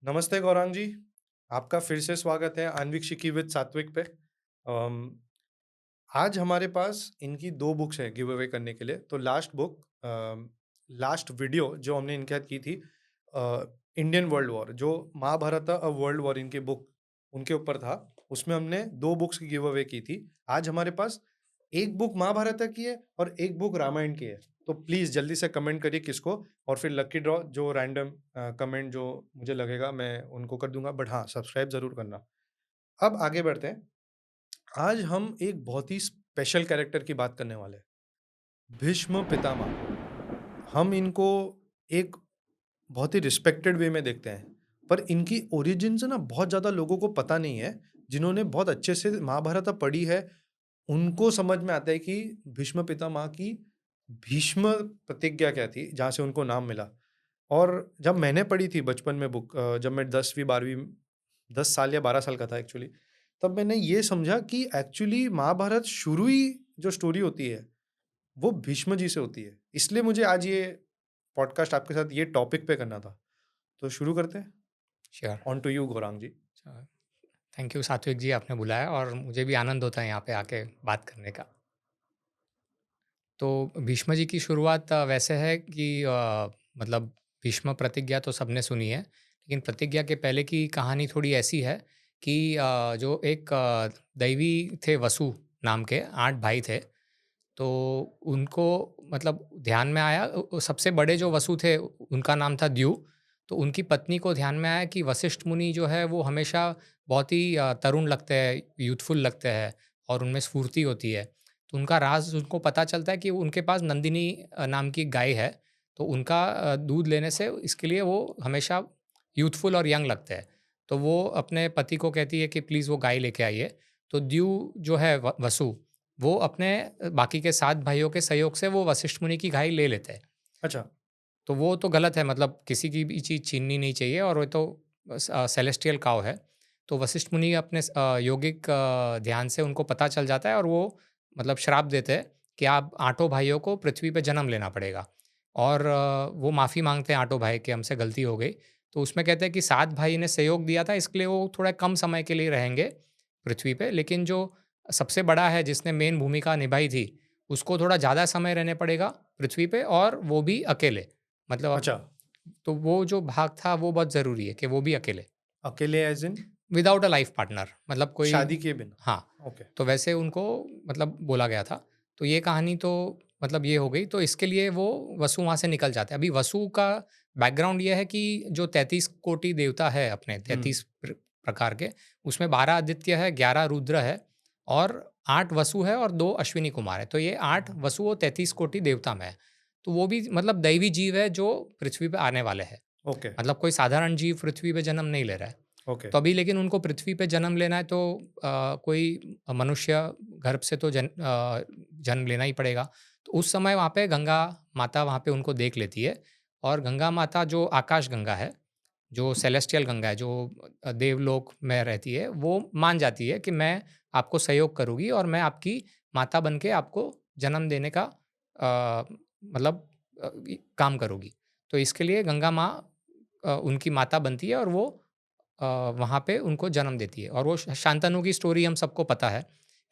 नमस्ते गौरांग जी, आपका फिर से स्वागत है आन्वीक्षिकी विद सात्विक पे। आज हमारे पास इनकी 2 बुक्स हैं गिव अवे करने के लिए। तो लास्ट वीडियो जो हमने इनके साथ की थी इंडियन वर्ल्ड वॉर जो महाभारत अ वर्ल्ड वॉर इनकी बुक उनके ऊपर था। उसमें हमने 2 बुक्स की गिव अवे की थी। आज हमारे पास 1 बुक महाभारत की है और 1 बुक रामायण की है। तो प्लीज़ जल्दी से कमेंट करिए किसको और फिर लकी ड्रॉ जो रैंडम कमेंट जो मुझे लगेगा मैं उनको कर दूँगा। बट हाँ, सब्सक्राइब ज़रूर करना। अब आगे बढ़ते हैं। आज हम एक बहुत ही स्पेशल कैरेक्टर की बात करने वाले हैं, भीष्म पितामह। हम इनको एक बहुत ही रिस्पेक्टेड वे में देखते हैं, पर इनकी ओरिजिन्स ना बहुत ज़्यादा लोगों को पता नहीं है। जिन्होंने बहुत अच्छे से महाभारत पढ़ी है, उनको समझ में आता है कि भीष्म पितामह की भीष्म प्रतिज्ञा क्या थी, जहाँ से उनको नाम मिला। और जब मैंने पढ़ी थी बचपन में बुक जब मैं 10वीं 12वीं 10 साल या 12 साल का था एक्चुअली, तब मैंने ये समझा कि एक्चुअली महाभारत शुरू ही जो स्टोरी होती है, वो भीष्म जी से होती है। इसलिए मुझे आज ये पॉडकास्ट आपके साथ ये टॉपिक पे करना था। तो शुरू करते हैं। Sure. On to you Gaurang ji. Sure. Thank you Satvik ji, आपने बुलाया और मुझे भी आनंद होता है यहाँ पे आके बात करने का। तो भीष्म जी की शुरुआत वैसे है कि मतलब भीष्म प्रतिज्ञा तो सबने सुनी है, लेकिन प्रतिज्ञा के पहले की कहानी थोड़ी ऐसी है कि जो एक दैवी थे वसु नाम के 8 भाई थे। तो उनको मतलब ध्यान में आया सबसे बड़े जो वसु थे उनका नाम था द्यू। तो उनकी पत्नी को ध्यान में आया कि वशिष्ठ मुनि जो है वो हमेशा बहुत ही तरुण लगते हैं, यूथफुल लगते हैं और उनमें स्फूर्ति होती है। तो उनका राज़ उनको पता चलता है कि उनके पास नंदिनी नाम की गाय है। तो उनका दूध लेने से इसके लिए वो हमेशा यूथफुल और यंग लगते हैं। तो वो अपने पति को कहती है कि प्लीज़ वो गाय लेके आइए। तो द्यू जो है वसु, वो अपने बाकी के 7 भाइयों के सहयोग से वो वशिष्ठ मुनि की गाय ले लेते हैं। अच्छा, तो वो तो गलत है, मतलब किसी की भी चीज़ छीननी नहीं चाहिए और वो तो सेलेस्टियल काऊ है। तो वशिष्ठ मुनि अपने योगिक ध्यान से उनको पता चल जाता है और वो मतलब श्राप देते हैं कि आप आठों भाइयों को पृथ्वी पे जन्म लेना पड़ेगा। और वो माफ़ी माँगते हैं आठों भाई कि हमसे गलती हो गई। तो उसमें कहते हैं कि 7 भाई ने सहयोग दिया था, इसके लिए वो थोड़ा कम समय के लिए रहेंगे पृथ्वी पे, लेकिन जो सबसे बड़ा है जिसने मेन भूमिका निभाई थी, उसको थोड़ा ज़्यादा समय रहने पड़ेगा पृथ्वी पे और वो भी अकेले। मतलब अच्छा। तो वो जो भाग था वो बहुत ज़रूरी है कि वो भी अकेले, अकेले as in without a life partner, मतलब कोई। शादी किए बिना? हाँ, ओके। तो वैसे उनको मतलब बोला गया था। तो ये कहानी तो मतलब ये हो गई, तो इसके लिए वो वसु वहाँ से निकल जाते हैं। अभी वसु का बैकग्राउंड ये है कि जो 33 कोटि देवता है अपने हुँ। 33 प्रकार के, उसमें 12 आदित्य है, 11 रुद्र है और 8 वसु है और 2 अश्विनी कुमार है। तो ये 8 वसु और 33 कोटि देवता में है। तो वो भी मतलब दैवी जीव है जो पृथ्वी पे आने वाले हैं। ओके, मतलब कोई साधारण जीव पृथ्वी पे जन्म नहीं ले रहा है। ओके। तो अभी लेकिन उनको पृथ्वी पे जन्म लेना है तो कोई मनुष्य गर्भ से तो जन्म लेना ही पड़ेगा। तो उस समय वहाँ पे गंगा माता वहाँ पे उनको देख लेती है और गंगा माता जो आकाश गंगा है, जो सेलेस्टियल गंगा है, जो देवलोक में रहती है, वो मान जाती है कि मैं आपको सहयोग करूँगी और मैं आपकी माता बन के आपको जन्म देने का मतलब काम करूँगी। तो इसके लिए गंगा माँ उनकी माता बनती है और वो वहाँ पे उनको जन्म देती है। और वो शांतनु की स्टोरी हम सबको पता है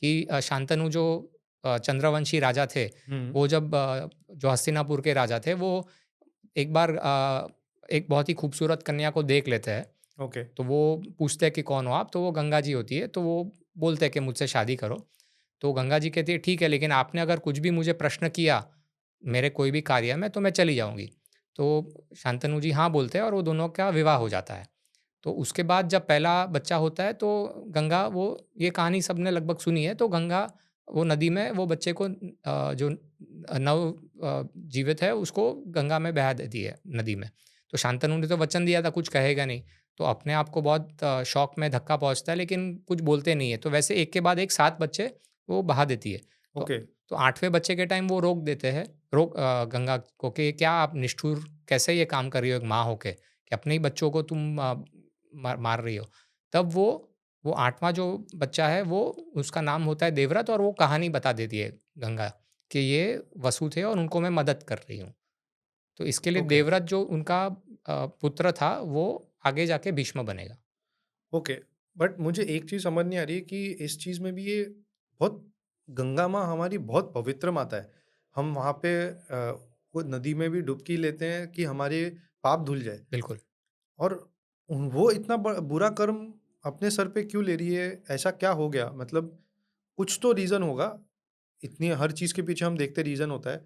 कि शांतनु जो चंद्रवंशी राजा थे, हुँ, वो जब जो हस्तिनापुर के राजा थे, वो एक बार एक बहुत ही खूबसूरत कन्या को देख लेते हैं। ओके। तो वो पूछते हैं कि कौन हो आप? तो वो गंगा जी होती है, तो वो बोलते हैं कि मुझसे शादी करो। तो गंगा जी कहती है ठीक है, लेकिन आपने अगर कुछ भी मुझे प्रश्न किया, मेरे कोई भी कार्य में, तो मैं चली जाऊँगी। तो शांतनु जी हाँ बोलते हैं और वो दोनों का विवाह हो जाता है। तो उसके बाद जब पहला बच्चा होता है तो गंगा वो ये कहानी सबने लगभग सुनी है, तो गंगा वो नदी में वो बच्चे को जो नव जीवित है उसको गंगा में बहा देती है नदी में। तो शांतनु ने तो वचन दिया था कुछ कहेगा नहीं, तो अपने आप को बहुत शौक में धक्का पहुँचता है लेकिन कुछ बोलते नहीं है। तो वैसे एक के बाद एक 7 बच्चे वो बहा देती है। तो ओके, तो 8वें बच्चे के टाइम वो रोक देते हैं, गंगा को कि क्या आप निष्ठुर कैसे ये काम कर रही हो एक माँ होके, कि अपने ही बच्चों को तुम मार रही हो। तब वो 8वाँ जो बच्चा है वो उसका नाम होता है देवव्रत और वो कहानी बता देती है गंगा कि ये वसु थे और उनको मैं मदद कर रही हूँ। तो इसके लिए ओके। देवव्रत जो उनका पुत्र था वो आगे जाके भीष्म बनेगा। ओके, बट मुझे एक चीज़ समझ नहीं आ रही है कि इस चीज़ में भी ये बहुत गंगा माँ हमारी बहुत पवित्र माता है। हम वहाँ पे वो नदी में भी डुबकी लेते हैं कि हमारे पाप धुल जाए बिल्कुल। और वो इतना बुरा कर्म अपने सर पे क्यों ले रही है? ऐसा क्या हो गया? मतलब कुछ तो रीज़न होगा। इतनी हर चीज़ के पीछे हम देखते रीज़न होता है।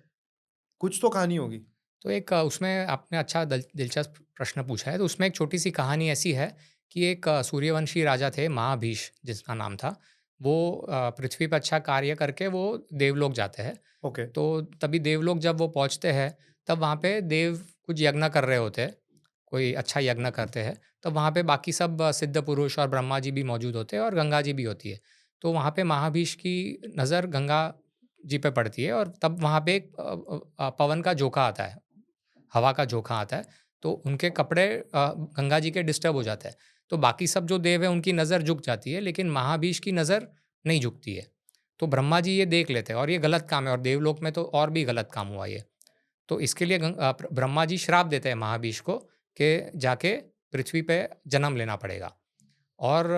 कुछ तो कहानी होगी। तो एक उसमें आपने अच्छा दिलचस्प प्रश्न पूछा है। तो उसमें एक छोटी-सी कहानी ऐसी है कि एक सूर्यवंशी राजा थे महाभीष जिसका नाम था। वो पृथ्वी पे अच्छा कार्य करके वो देवलोक जाते हैं। ओके, तो तभी देवलोक जब वो पहुँचते हैं, तब वहाँ पे देव कुछ यज्ञ कर रहे होते हैं, कोई अच्छा यज्ञ करते हैं। तो वहाँ पे बाकी सब सिद्ध पुरुष और ब्रह्मा जी भी मौजूद होते हैं और गंगा जी भी होती है। तो वहाँ पे महाभीष की नज़र गंगा जी पे पड़ती है और तब वहाँ पे एक पवन का झोंका आता है, हवा का झोंका आता है। तो उनके कपड़े गंगा जी के डिस्टर्ब हो जाते हैं। तो बाकी सब जो देव हैं उनकी नज़र झुक जाती है, लेकिन महाभीष की नज़र नहीं झुकती है। तो ब्रह्मा जी ये देख लेते हैं और ये गलत काम है और देवलोक में तो और भी गलत काम हुआ ये। तो इसके लिए ब्रह्मा जी श्राप देते हैं महाभीष को कि जाके पृथ्वी पे जन्म लेना पड़ेगा और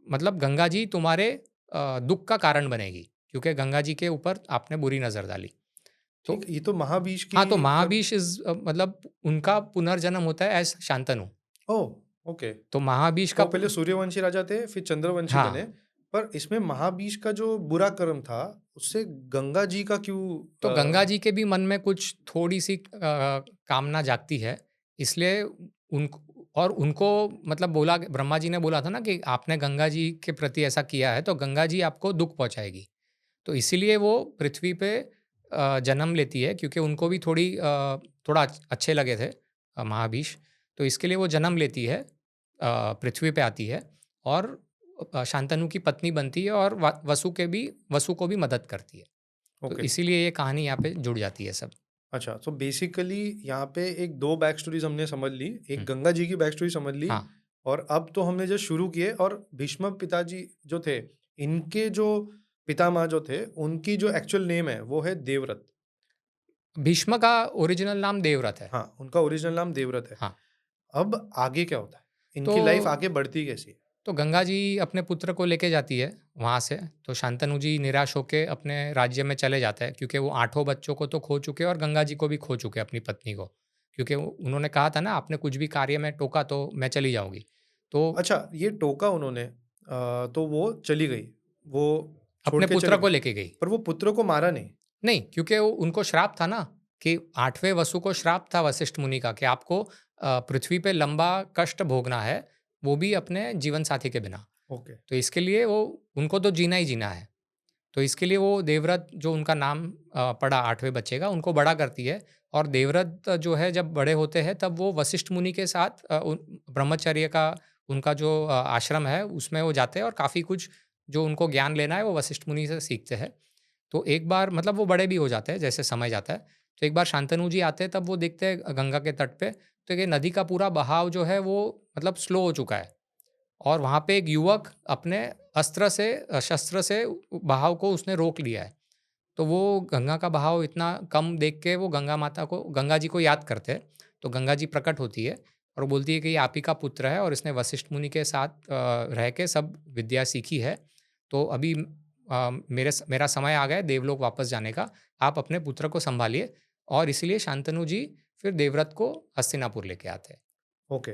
मतलब गंगा जी तुम्हारे दुःख का कारण बनेगी क्योंकि गंगा जी के ऊपर आपने बुरी नज़र डाली। ठीक तो है, ये तो महाबीज की हाँ, तो जब महाभीष मतलब उनका पुनर्जन्म होता है एज़ शांतनु। ओह! ओके। तो महाभीष तो का वो पहले सूर्यवंशी राजा थे, फिर चंद्रवंशी हाँ, बने। पर इसमें महाबीज का जो बुरा कर्म था, उससे गंगा जी का क्यों तो गंगा जी के भी मन में कुछ थोड़ी-सी कामना जागती है, इसलिए उनको और उनको मतलब बोला ब्रह्मा जी ने बोला था ना कि आपने गंगा जी के प्रति ऐसा किया है, तो गंगा जी आपको दुःख पहुँचाएगी। तो इसीलिए वो पृथ्वी पे जन्म लेती है क्योंकि उनको भी थोड़ा अच्छे लगे थे महाभीष। तो इसके लिए वो जन्म लेती है, पृथ्वी पे आती है और शांतनु की पत्नी बनती है और वसु को भी मदद करती है। तो ओके। इसीलिए ये कहानी यहाँ पे जुड़ जाती है सब। अच्छा, तो बेसिकली यहाँ पे एक 2 बैक स्टोरीज़ हमने समझ ली। एक हुँ, गंगा जी की बैक स्टोरी समझ ली हाँ। और अब तो हमने जस्ट शुरू किए और भीष्म पिताजी जो थे, इनके जो पितामह जो थे, उनकी जो एक्चुअल नेम है, वो है देवव्रत। भीष्म का ओरिजिनल नाम देवव्रत है। हाँ, उनका ओरिजिनल नाम देवव्रत है। हाँ, अब आगे क्या होता है? तो इनकी लाइफ़ आगे बढ़ती कैसी है? तो गंगा जी अपने पुत्र को लेके जाती है वहाँ से, तो शांतनु जी निराश होके अपने राज्य में चले जाते हैं क्योंकि वो आठों बच्चों को तो खो चुके हैं और गंगा जी को भी खो चुके हैं, अपनी पत्नी को। क्योंकि उन्होंने कहा था ना, आपने कुछ भी कार्य में टोका तो मैं चली जाऊँगी। तो अच्छा, ये टोका उन्होंने तो वो चली गई। वो छोड़ अपने के चले पुत्र गए, को लेके गई। पर वो पुत्र को मारा नहीं। नहीं, क्योंकि वो उनको श्राप था ना कि 8वें वसु को श्राप था वशिष्ठ मुनि का कि आपको पृथ्वी पे लंबा कष्ट भोगना है, वो भी अपने जीवन साथी के बिना। ओके, तो इसके लिए वो उनको तो जीना ही जीना है। तो इसके लिए वो देवव्रत जो उनका नाम पड़ा 8वें बच्चे का, उनको बड़ा करती है और देवव्रत जो है जब बड़े होते हैं तब वो वशिष्ठ मुनि के साथ ब्रह्मचर्य का उनका जो आश्रम है उसमें वो जाते हैं और काफ़ी कुछ जो उनको ज्ञान लेना है वो वशिष्ठ मुनि से सीखते हैं। तो एक बार मतलब वो बड़े भी हो जाते हैं जैसे समय जाता है। तो एक बार शांतनु जी आते हैं तब वो देखते हैं गंगा के तट पे, तो ये नदी का पूरा बहाव जो है वो मतलब स्लो हो चुका है और वहाँ पे एक युवक अपने शस्त्र से बहाव को उसने रोक लिया है। तो वो गंगा का बहाव इतना कम देख के वो गंगा जी को याद करते हैं। तो गंगा जी प्रकट होती है और वो बोलती है कि ये आप ही का पुत्र है और इसने वशिष्ठ मुनि के साथ रह के सब विद्या सीखी है। तो अभी मेरा समय आ गया है देवलोक वापस जाने का। आप अपने पुत्र को सँभालिए और इसीलिए शांतनु जी फिर देवव्रत को हस्तिनापुर लेके आते हैं। ओके।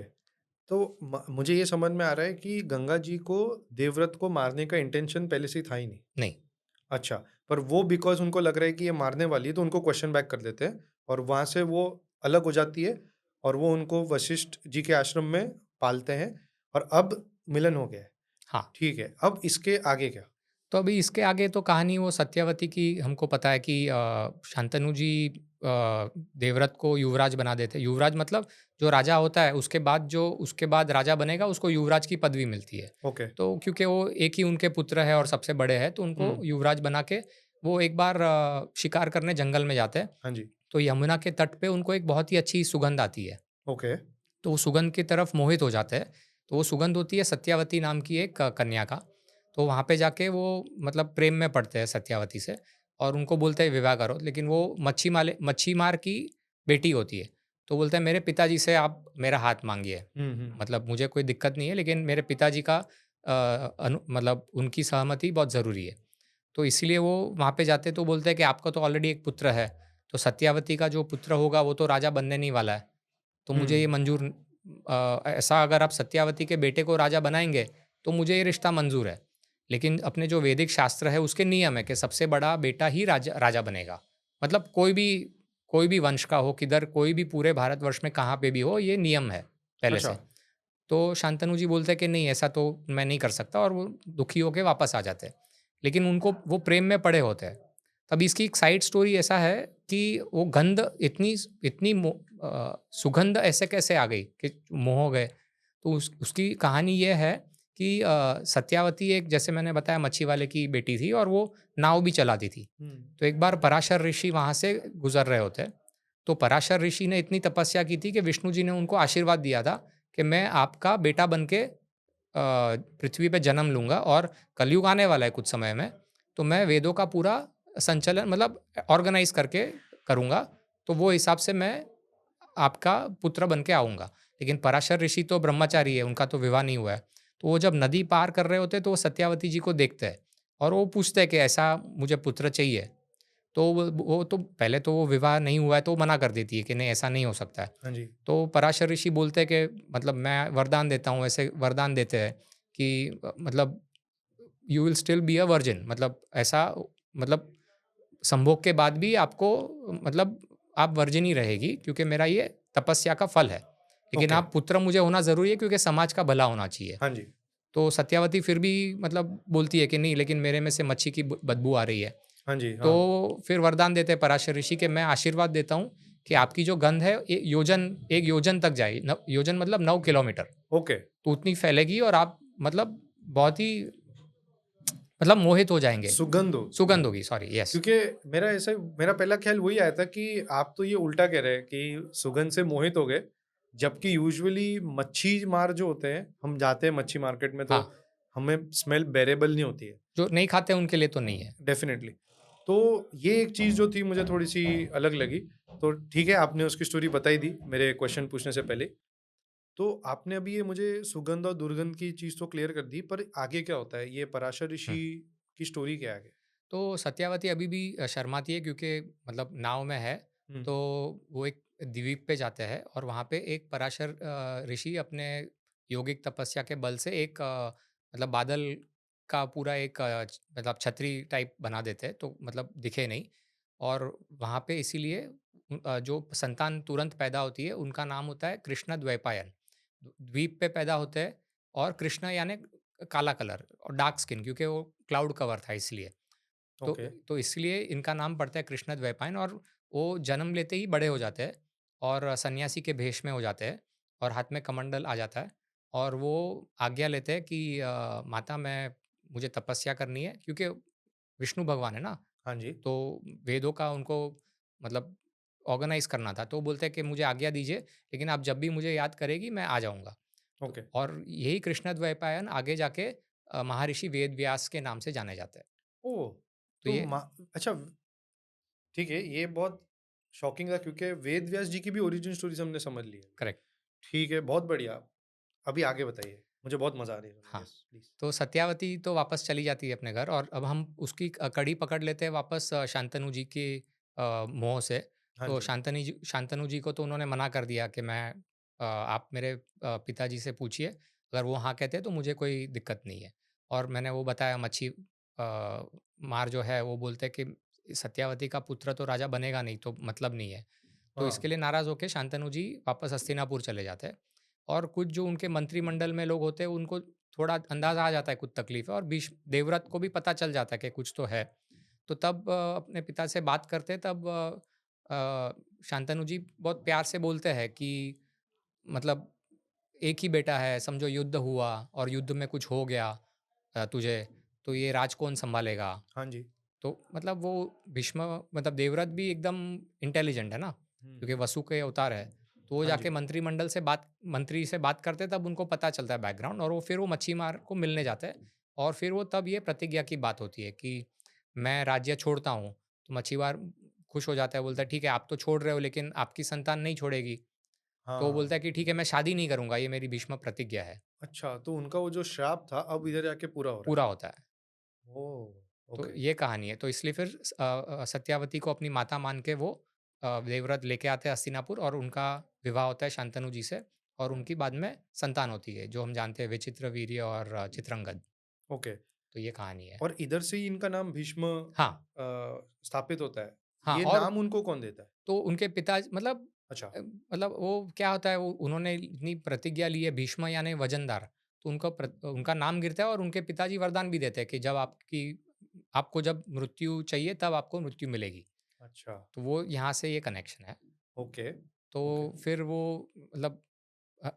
तो मुझे ये समझ में आ रहा है कि गंगा जी को देवव्रत को मारने का इंटेंशन पहले से ही था ही नहीं। नहीं, अच्छा, पर वो बिकॉज़ उनको लग रहा है कि ये मारने वाली है, तो उनको क्वेश्चन बैक कर देते हैं और वहाँ से वो अलग हो जाती है और वो उनको वशिष्ठ जी के आश्रम में पालते हैं और अब मिलन हो गया है। हाँ। ठीक है, अब इसके आगे क्या? तो अभी इसके आगे तो कहानी वो सत्यवती की हमको पता है कि शांतनु जी देवव्रत को युवराज बना देते हैं। युवराज मतलब जो राजा होता है उसके बाद राजा बनेगा उसको युवराज की पदवी मिलती है। ओके। तो क्योंकि वो एक ही उनके पुत्र है और सबसे बड़े हैं तो उनको हुँ, युवराज बना के वो एक बार शिकार करने जंगल में जाते हैं। हाँ जी। तो यमुना के तट पे उनको एक बहुत ही अच्छी सुगंध आती है। ओके, तो वो सुगंध की तरफ मोहित हो जाते हैं। तो वो सुगंध होती है सत्यावती नाम की एक कन्या का। तो वहाँ पे जाके वो मतलब प्रेम में पड़ते हैं सत्यावती से और उनको बोलते हैं विवाह करो। लेकिन वो मच्छी मार की बेटी होती है। तो बोलते हैं मेरे पिताजी से आप मेरा हाथ माँगिए। हुँ, हुँ। मतलब मुझे कोई दिक्कत नहीं है, लेकिन मेरे पिताजी का मतलब उनकी सहमति बहुत ज़रूरी है। तो इसीलिए वो वहाँ पे जाते तो बोलते हैं कि आपका तो ऑलरेडी एक पुत्र है, तो सत्यावती का जो पुत्र होगा वो तो राजा बनने नहीं वाला है। तो मुझे ये हुँ, मंज़ूर ऐसा अगर आप सत्यावती के बेटे को राजा बनाएँगे, तो मुझे ये रिश्ता मंज़ूर है। लेकिन अपने जो वैदिक शास्त्र है उसके नियम है कि सबसे बड़ा बेटा ही राजा राजा बनेगा। मतलब कोई भी वंश का हो, किधर कोई भी पूरे भारतवर्ष में कहाँ पे भी हो, ये नियम है पहले अच्छा। से। तो शांतनु जी बोलते हैं कि नहीं ऐसा तो मैं नहीं कर सकता, और वो दुखी होके वापस आ जाते हैं। लेकिन उनको वो प्रेम में पड़े होते हैं। तब इसकी एक साइड स्टोरी ऐसा है कि वो गंध इतनी इतनी सुगंध ऐसे कैसे आ गई कि मोह हो गए। तो उसकी कहानी ये है कि सत्यावती एक, जैसे मैंने बताया, मच्छी वाले की बेटी थी और वो नाव भी चलाती थी। हुँ, तो एक बार पराशर ऋषि वहाँ से गुज़र रहे होते हैं। तो पराशर ऋषि ने इतनी तपस्या की थी कि विष्णु जी ने उनको आशीर्वाद दिया था कि मैं आपका बेटा बन के पृथ्वी पे जन्म लूँगा, और कलयुग आने वाला है कुछ समय में, तो मैं वेदों का पूरा संचलन मतलब ऑर्गेनाइज़ करके करूँगा, तो वो हिसाब से मैं आपका पुत्र बन के आऊँगा। लेकिन पराशर ऋषि तो ब्रह्मचारी है, उनका तो विवाह नहीं हुआ है। तो वो जब नदी पार कर रहे होते हैं, तो वो सत्यावती जी को देखते हैं और वो पूछते हैं कि ऐसा मुझे पुत्र चाहिए। तो वो तो पहले तो वो विवाह नहीं हुआ है, तो वो मना कर देती है कि नहीं ऐसा नहीं हो सकता है। हाँ जी। तो पराशर ऋषि बोलते हैं कि मतलब मैं वरदान देता हूँ, ऐसे वरदान देते हैं कि मतलब you will still be a virgin, मतलब ऐसा, मतलब संभोग के बाद भी आपको, मतलब आप वर्जिन ही रहेगी, क्योंकि मेरा ये तपस्या का फल है। लेकिन ओके। आप पुत्र मुझे होना ज़रूरी है, क्योंकि समाज का भला होना चाहिए। हाँ जी। तो सत्यावती फिर भी मतलब बोलती है कि नहीं, लेकिन मेरे में से मच्छी की बदबू आ रही है। हाँ जी, तो हाँ। फिर वरदान देते हैं पराशर ऋषि के, मैं आशीर्वाद देता हूँ कि आपकी जो गंध है एक योजन तक जाए, योजन मतलब 9 किलोमीटर, ओके। तो उतनी फैलेगी और आप मतलब बहुत ही मतलब मोहित हो जाएंगे। सुगंध हो। सुगंध होगी, सॉरी, यस। क्योंकि मेरा पहला ख़्याल वही आया था कि आप तो ये उल्टा कह रहे हैं कि सुगंध से मोहित हो गए, जबकि यूजुअली मच्छी मार जो होते हैं, हम जाते हैं मच्छी मार्केट में तो हाँ, हमें स्मेल बेरेबल नहीं होती है, जो नहीं खाते उनके लिए तो नहीं है। डेफ़िनेटली। तो ये एक चीज़ जो थी मुझे थोड़ी-सी अलग लगी, तो ठीक है आपने उसकी स्टोरी बता ही दी मेरे क्वेश्चन पूछने से पहले। तो आपने अभी ये मुझे सुगंध और दुर्गंध की चीज़ तो क्लियर कर दी, पर आगे क्या होता है? ये पराशर हुँ। ऋषि की स्टोरी क्या है आगे? तो सत्यावती अभी भी शर्माती है, क्योंकि मतलब नाव में है, हुँ, तो वो एक द्वीप पे जाते हैं और वहाँ पे एक पराशर ऋषि अपने योगिक तपस्या के बल से एक मतलब बादल का पूरा एक मतलब छतरी टाइप बना देते हैं, तो मतलब दिखे नहीं। और वहाँ पे इसीलिए जो संतान तुरंत पैदा होती है उनका नाम होता है कृष्ण द्वैपायन। द्वीप पे पैदा होते हैं, और कृष्ण यानी काला कलर और डार्क स्किन, क्योंकि वो क्लाउड कवर था इसलिए। तो ओके। तो इसलिए इनका नाम पड़ता है कृष्णद्वैपायन, और वो जन्म लेते ही बड़े हो जाते हैं और सन्यासी के भेष में हो जाते हैं, और हाथ में कमंडल आ जाता है, और वो आज्ञा लेते हैं कि माता मैं मुझे तपस्या करनी है, क्योंकि विष्णु भगवान है ना, हाँ जी, तो वेदों का उनको मतलब ऑर्गेनाइज करना था, तो वो बोलते हैं कि मुझे आज्ञा दीजिए, लेकिन आप जब भी मुझे याद करेगी मैं आ जाऊँगा। तो ओके। और यही कृष्णद्वैपायन आगे जाके महर्षि वेद व्यास के नाम से जाने जाते हैं। ओह! तो तो ये मा अच्छा ठीक है, ये बहुत शॉकिंग था क्योंकि वेद व्यास जी की भी ओरिजिन स्टोरीज़ हमने समझ ली है। करेक्ट। ठीक है, बहुत बढ़िया। अभी आगे बताइए, मुझे बहुत मज़ा आ रही है सुन के। हाँ, यस, प्लीज़। तो सत्यावती तो वापस चली जाती है अपने घर, और अब हम उसकी कड़ी पकड़ लेते हैं वापस शांतनु जी के मोह से। हाँ तो जी। शांतनु जी को तो उन्होंने मना कर दिया कि मैं आप मेरे पिताजी से पूछिए, अगर वो हाँ कहते हैं तो मुझे कोई दिक्कत नहीं है। और मैंने वो बताया मच्छी मार जो है वो बोलते हैं कि सत्यावती का पुत्र तो राजा बनेगा नहीं, तो मतलब नहीं है। तो हाँ, इसके लिए नाराज़ होके शांतनु जी वापस हस्तिनापुर चले जाते हैं, और कुछ जो उनके मंत्रिमंडल में लोग होते हैं उनको थोड़ा अंदाज़ा आ जाता है कुछ तकलीफ़ है, और भीष्म देवव्रत को भी पता चल जाता है कि कुछ तो है। तो तब अपने पिता से बात करते हैं, तब शांतनु जी बहुत प्यार से बोलते हैं कि मतलब एक ही बेटा है, समझो युद्ध हुआ और युद्ध में कुछ हो गया तुझे, तो ये राज कौन सँभालेगा? हाँ जी। तो मतलब वो भीष्म मतलब देवव्रत भी एकदम इंटेलिजेंट है ना, हुँ, क्योंकि हुँ। वसु के अवतार है। तो वो हाँ जी। जाके मंत्री से बात करते हैं, तब उनको पता चलता है बैकग्राउंड, और वो फिर वो मच्छीमार को मिलने जाते हैं, और फिर वो तब ये प्रतिज्ञा की बात होती है कि मैं राज्य छोड़ता हूँ। तो मच्छीमार खुश हो जाता है, बोलता है ठीक है आप तो छोड़ रहे हो, लेकिन आपकी संतान नहीं छोड़ेगी। तो वो बोलता है हाँ। कि ठीक है मैं शादी नहीं करूँगा, ये मेरी भीष्म प्रतिज्ञा है, अच्छा, तो उनका वो जो श्राप था अब इधर जाके पूरा हो रहा है। पूरा होता है। ओह! तो ओके, ये कहानी है। तो इसलिए फिर सत्यावती को अपनी माता मान के वो देवव्रत लेके आते हैं हस्तिनापुर और उनका विवाह होता है शांतनु जी से और उनकी बाद में संतान होती है, जो हम जानते हैं विचित्रवीर्य और चित्रंगद। ओके। तो ये कहानी है। और इधर से ही इनका नाम भीष्म हाँ, स्थापित होता है। हाँ ये और नाम उनको कौन देता है? तो उनके पिता मतलब अच्छा, मतलब वो क्या होता है वो उन्होंने इतनी प्रतिज्ञा ली है भीष्म यानी वजनदार, तो उनका नाम गिरता है और उनके पिताजी वरदान भी देते हैं कि जब आपको जब मृत्यु चाहिए तब आपको मृत्यु मिलेगी। अच्छा, तो वो यहाँ से ये कनेक्शन है। ओके, तो ओके। फिर वो मतलब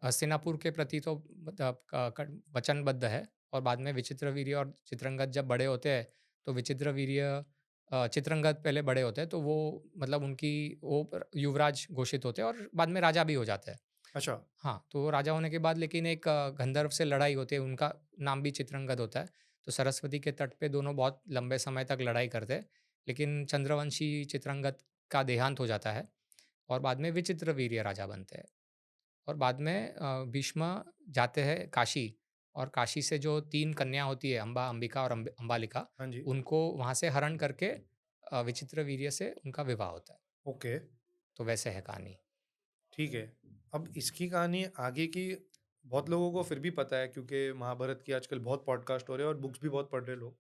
हस्तिनापुर के प्रति तो मतलब वचनबद्ध है और बाद में विचित्रवीर्य और चित्रंगद जब बड़े होते हैं तो विचित्रवीर्य चित्रंगद पहले बड़े होते हैं तो वो मतलब उनकी वो युवराज घोषित होते हैं और बाद में राजा भी हो जाते हैं। अच्छा, हाँ, तो वो राजा होने के बाद लेकिन एक गंधर्व से लड़ाई होती है, उनका नाम भी चित्रंगद होता है। तो सरस्वती के तट पे दोनों बहुत लंबे समय तक लड़ाई करते हैं, लेकिन चंद्रवंशी चित्रंगद का देहांत हो जाता है और बाद में विचित्रवीर्य राजा बनते हैं। और बाद में भीष्म जाते हैं काशी और काशी से जो 3 कन्या होती है अम्बा, अंबिका और अम्बालिका, हाँ जी, उनको वहाँ से हरण करके विचित्रवीर्य से उनका विवाह होता है। ओके, तो वैसे है कहानी। ठीक है। अब इसकी कहानी आगे की बहुत लोगों को फिर भी पता है क्योंकि महाभारत की आजकल बहुत पॉडकास्ट हो रहे हैं और बुक्स भी बहुत पढ़ रहे हैं लोग।